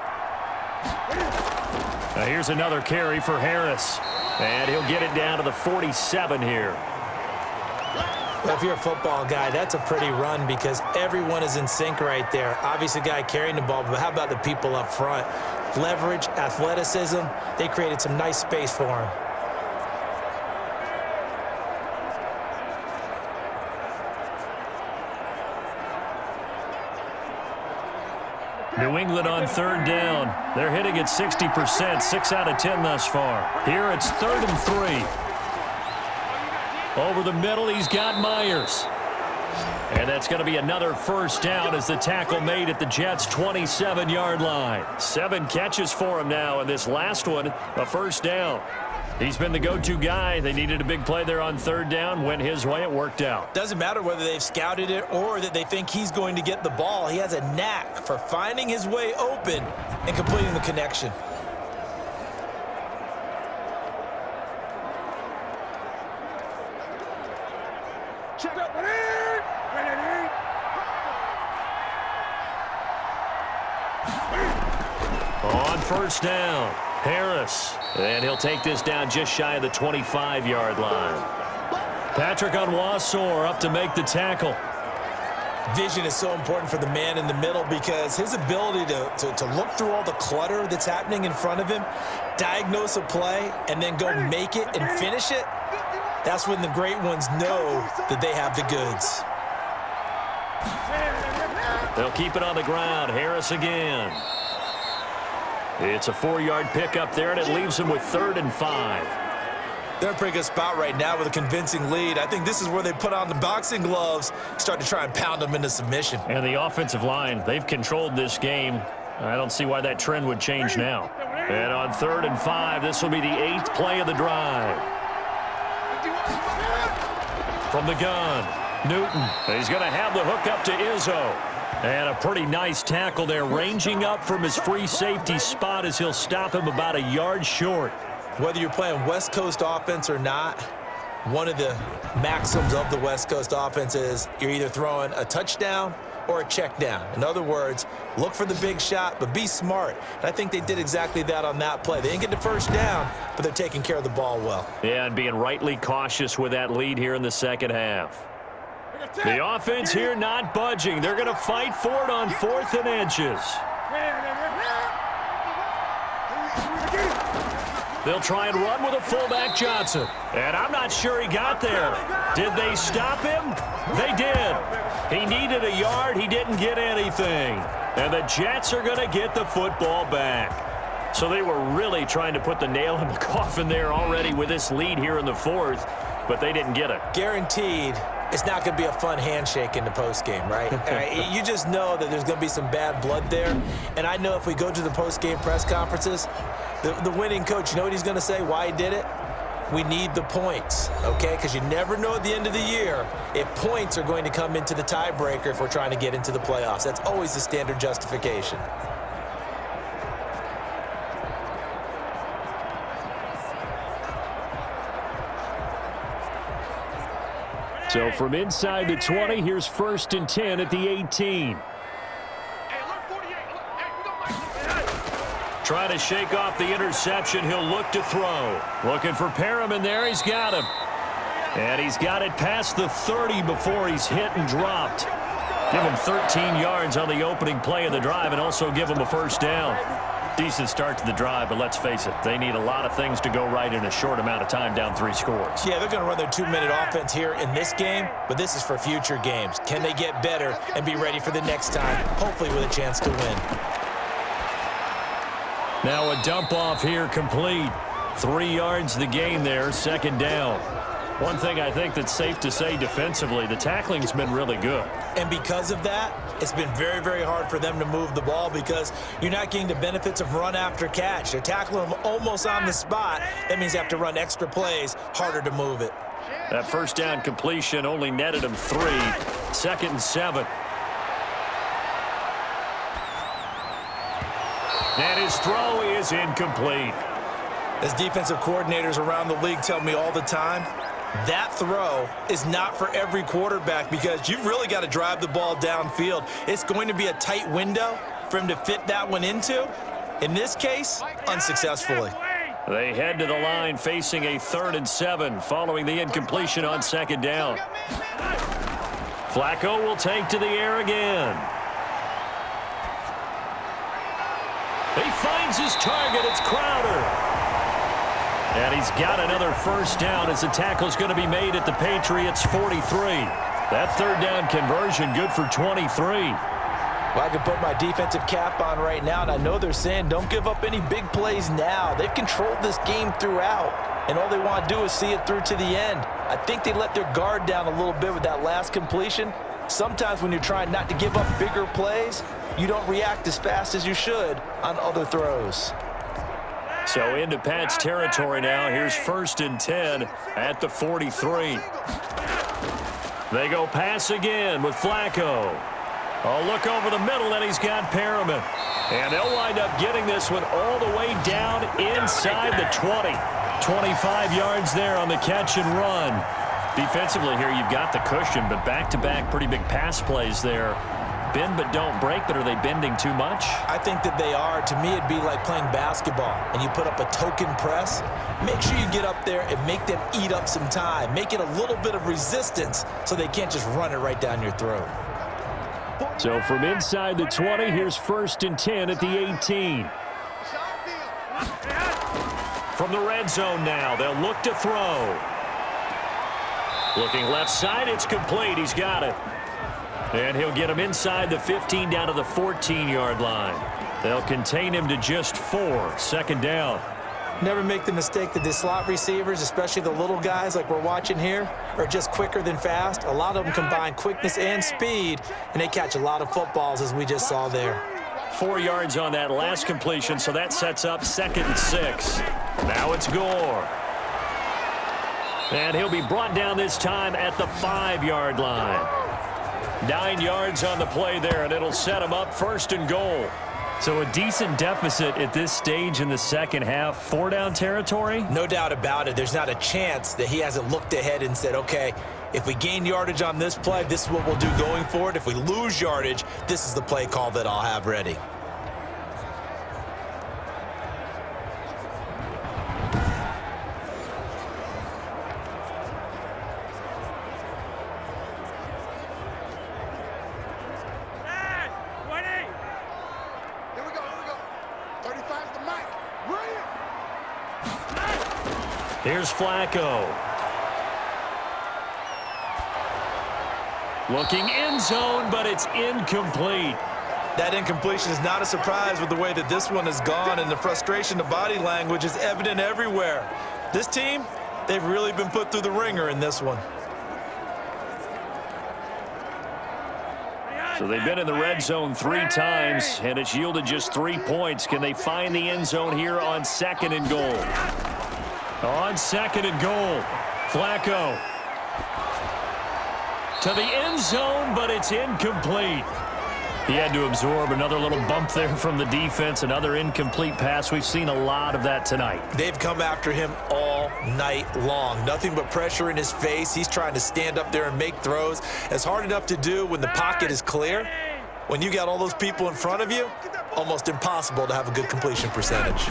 Now here's another carry for Harris. And he'll get it down to the 47 here. Well, if you're a football guy, that's a pretty run because everyone is in sync right there. Obviously, the guy carrying the ball, but how about the people up front? Leverage, athleticism, they created some nice space for him. New England on third down. They're hitting at 60%, 6 out of 10 thus far. Here it's 3rd and 3. Over the middle, he's got Myers. And that's going to be another first down as the tackle made at the Jets' 27-yard line. 7 catches for him now, and this last one, a first down. He's been the go-to guy. They needed a big play there on third down. Went his way. It worked out. Doesn't matter whether they've scouted it or that they think he's going to get the ball. He has a knack for finding his way open and completing the connection. Check up. On first down, Harris. And he'll take this down just shy of the 25-yard line. Patrick Onwuasor up to make the tackle. Vision is so important for the man in the middle because his ability to look through all the clutter that's happening in front of him, diagnose a play, and then go make it and finish it, that's when the great ones know that they have the goods. They'll keep it on the ground. Harris again. It's a 4-yard pickup there, and it leaves them with 3rd and 5. They're in a pretty good spot right now with a convincing lead. I think this is where they put on the boxing gloves, start to try and pound them into submission. And the offensive line, they've controlled this game. I don't see why that trend would change now. And on 3rd and 5, this will be the 8th play of the drive. From the gun, Newton. He's going to have the hook up to Izzo. And a pretty nice tackle there, ranging up from his free safety spot as he'll stop him about a yard short. Whether you're playing West Coast offense or not, one of the maxims of the West Coast offense is you're either throwing a touchdown or a check down. In other words, look for the big shot, but be smart. And I think they did exactly that on that play. They didn't get the first down, but they're taking care of the ball well. Yeah, and being rightly cautious with that lead here in the second half. The offense here not budging. They're going to fight for it on 4th and inches. They'll try and run with a fullback, Johnson. And I'm not sure he got there. Did they stop him? They did. He needed a yard. He didn't get anything. And the Jets are going to get the football back. So they were really trying to put the nail in the coffin there already with this lead here in the 4th, but they didn't get it. Guaranteed. It's not going to be a fun handshake in the postgame, right? You just know that there's going to be some bad blood there. And I know if we go to the postgame press conferences, the winning coach, you know what he's going to say, why he did it? We need the points, okay? Because you never know at the end of the year if points are going to come into the tiebreaker if we're trying to get into the playoffs. That's always the standard justification. So from inside the 20, here's 1st and 10 at the 18. Trying to shake off the interception. He'll look to throw. Looking for Perriman there. He's got him. And he's got it past the 30 before he's hit and dropped. Give him 13 yards on the opening play of the drive and also give him a 1st down. Decent start to the drive, but let's face it, they need a lot of things to go right in a short amount of time down 3 scores. Yeah, they're going to run their 2-minute offense here in this game, but this is for future games. Can they get better and be ready for the next time, hopefully with a chance to win? Now a dump off here complete. 3 yards the gain there, 2nd down. One thing I think that's safe to say defensively, the tackling's been really good. And because of that, it's been very, very hard for them to move the ball because you're not getting the benefits of run after catch. They're tackling them almost on the spot. That means you have to run extra plays, harder to move it. That 1st down completion only netted him 3. 2nd and 7. And his throw is incomplete. As defensive coordinators around the league tell me all the time, that throw is not for every quarterback because you've really got to drive the ball downfield. It's going to be a tight window for him to fit that one into. In this case, unsuccessfully. They head to the line facing a 3rd and 7 following the incompletion on 2nd down. Flacco will take to the air again. He finds his target. It's Crowder. And he's got another 1st down as the tackle's going to be made at the Patriots 43. That 3rd down conversion good for 23. Well, I can put my defensive cap on right now, and I know they're saying don't give up any big plays now. They've controlled this game throughout, and all they want to do is see it through to the end. I think they let their guard down a little bit with that last completion. Sometimes when you're trying not to give up bigger plays, you don't react as fast as you should on other throws. So into Pat's territory now. Here's 1st and 10 at the 43. They go pass again with Flacco. A look over the middle, and he's got Perriman. And they'll wind up getting this one all the way down inside the 20. 25 yards there on the catch and run. Defensively here, you've got the cushion, but back-to-back pretty big pass plays there. Bend but don't break, but are they bending too much? I think that they are. To me, it'd be like playing basketball, and you put up a token press. Make sure you get up there and make them eat up some time. Make it a little bit of resistance so they can't just run it right down your throat. So from inside the 20, here's 1st and 10 at the 18. From the red zone now, they'll look to throw. Looking left side, it's complete. He's got it. And he'll get him inside the 15 down to the 14-yard line. They'll contain him to just 4. 2nd down. Never make the mistake that the slot receivers, especially the little guys like we're watching here, are just quicker than fast. A lot of them combine quickness and speed, and they catch a lot of footballs, as we just saw there. 4 yards on that last completion, so that sets up 2nd and 6. Now it's Gore. And he'll be brought down this time at the 5-yard line. 9 yards on the play there, and it'll set him up 1st and goal. So a decent deficit at this stage in the second half. 4-down territory? No doubt about it. There's not a chance that he hasn't looked ahead and said, okay, if we gain yardage on this play, this is what we'll do going forward. If we lose yardage, this is the play call that I'll have ready. Here's Flacco. Looking end zone, but it's incomplete. That incompletion is not a surprise with the way that this one has gone, and the frustration, the body language is evident everywhere. This team, they've really been put through the ringer in this one. So they've been in the red zone 3 times, and it's yielded just 3 points. Can they find the end zone here on 2nd and goal? On 2nd and goal, Flacco to the end zone, but it's incomplete. He had to absorb another little bump there from the defense, another incomplete pass. We've seen a lot of that tonight. They've come after him all night long. Nothing but pressure in his face. He's trying to stand up there and make throws. It's hard enough to do when the pocket is clear. When you got all those people in front of you, almost impossible to have a good completion percentage.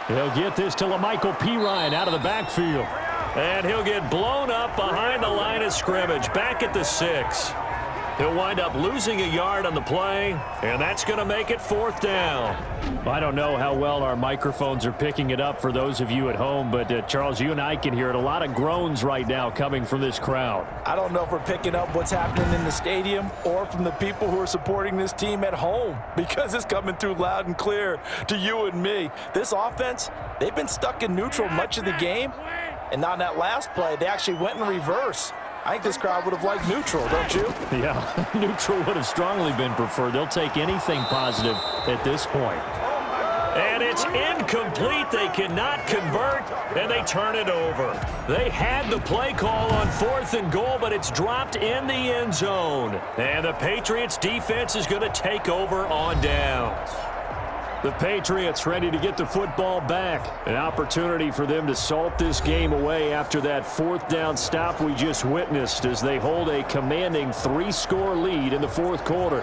He'll get this to LaMichael Pirine out of the backfield. And he'll get blown up behind the line of scrimmage, back at the 6. He'll wind up losing a yard on the play, and that's going to make it 4th down. I don't know how well our microphones are picking it up for those of you at home, but Charles, you and I can hear it. A lot of groans right now coming from this crowd. I don't know if we're picking up what's happening in the stadium or from the people who are supporting this team at home, because it's coming through loud and clear to you and me. This offense, they've been stuck in neutral much of the game, and on that last play, they actually went in reverse. I think this crowd would have liked neutral, don't you? Yeah, neutral would have strongly been preferred. They'll take anything positive at this point. And it's incomplete. They cannot convert, and they turn it over. They had the play call on 4th and goal, but it's dropped in the end zone. And the Patriots defense is going to take over on downs. The Patriots ready to get the football back. An opportunity for them to salt this game away after that 4th down stop we just witnessed as they hold a commanding 3-score lead in the 4th quarter.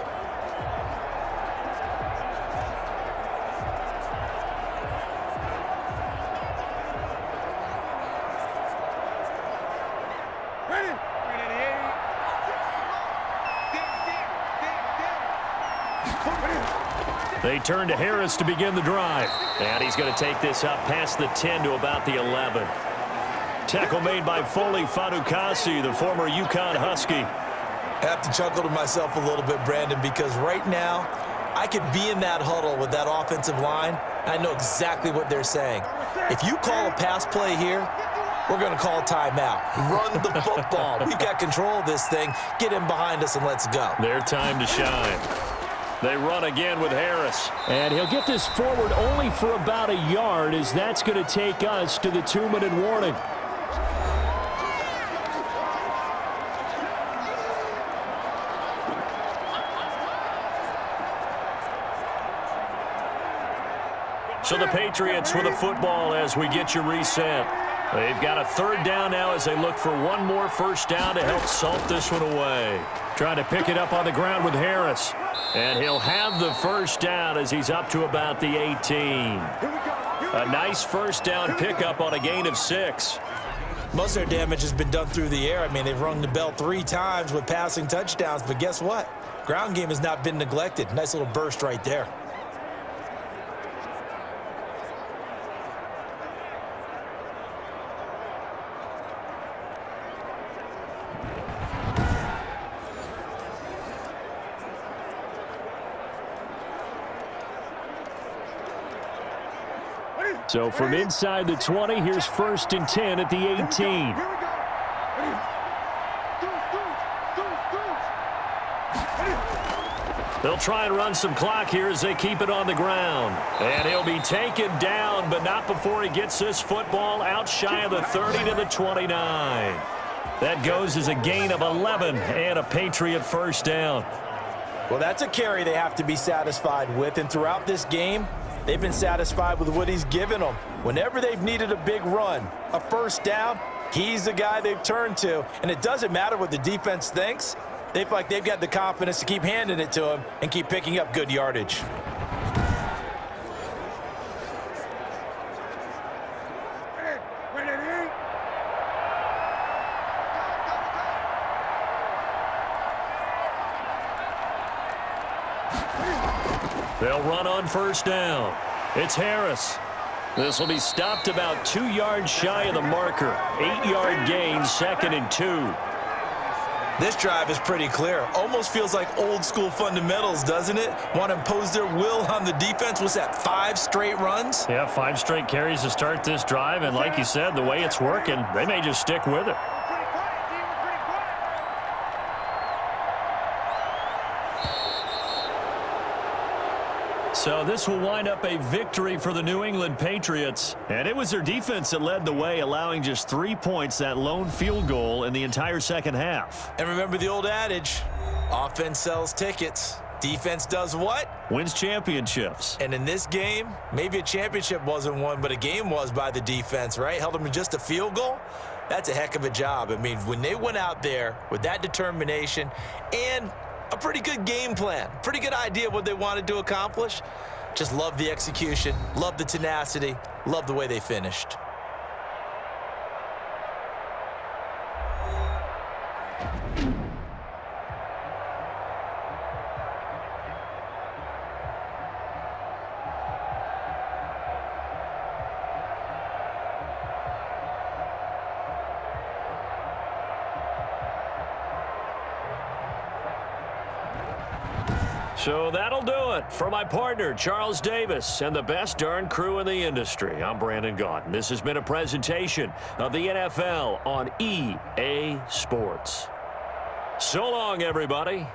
They turn to Harris to begin the drive. And he's going to take this up past the 10 to about the 11. Tackle made by Foley Fadukasi, the former UConn Husky. I have to chuckle to myself a little bit, Brandon, because right now I could be in that huddle with that offensive line, and I know exactly what they're saying. If you call a pass play here, we're going to call a timeout. Run the football. We've got control of this thing. Get in behind us and let's go. Their time to shine. They run again with Harris. And he'll get this forward only for about a yard, as that's going to take us to the 2-minute warning. So the Patriots with a football as we get you reset. They've got a 3rd down now as they look for one more 1st down to help salt this one away. Trying to pick it up on the ground with Harris. And he'll have the 1st down as he's up to about the 18. A nice 1st down pickup on a gain of 6. Most of their damage has been done through the air. I mean, they've rung the bell 3 times with passing touchdowns, but guess what? Ground game has not been neglected. Nice little burst right there. So from inside the 20, here's 1st and 10 at the 18. They'll try and run some clock here as they keep it on the ground. And he'll be taken down, but not before he gets this football out shy of the 30 to the 29. That goes as a gain of 11 and a Patriot first down. Well, that's a carry they have to be satisfied with, and throughout this game, they've been satisfied with what he's given them. Whenever they've needed a big run, a first down, he's the guy they've turned to. And it doesn't matter what the defense thinks. They feel like they've got the confidence to keep handing it to him and keep picking up good yardage. They'll run on first down. It's Harris. This will be stopped about 2 yards shy of the marker. 8-yard gain, 2nd and 2. This drive is pretty clear. Almost feels like old school fundamentals, doesn't it? Want to impose their will on the defense. What's that, 5 straight runs? Yeah, 5 straight carries to start this drive. And like you said, the way it's working, they may just stick with it. So this will wind up a victory for the New England Patriots. And it was their defense that led the way, allowing just 3 points, that lone field goal in the entire second half. And remember the old adage, offense sells tickets. Defense does what? Wins championships. And in this game, maybe a championship wasn't won, but a game was by the defense, right? Held them to just a field goal. That's a heck of a job. I mean, when they went out there with that determination and a pretty good game plan, pretty good idea of what they wanted to accomplish. Just love the execution, love the tenacity, love the way they finished. So that'll do it for my partner, Charles Davis, and the best darn crew in the industry. I'm Brandon Gaudin. This has been a presentation of the NFL on EA Sports. So long, everybody.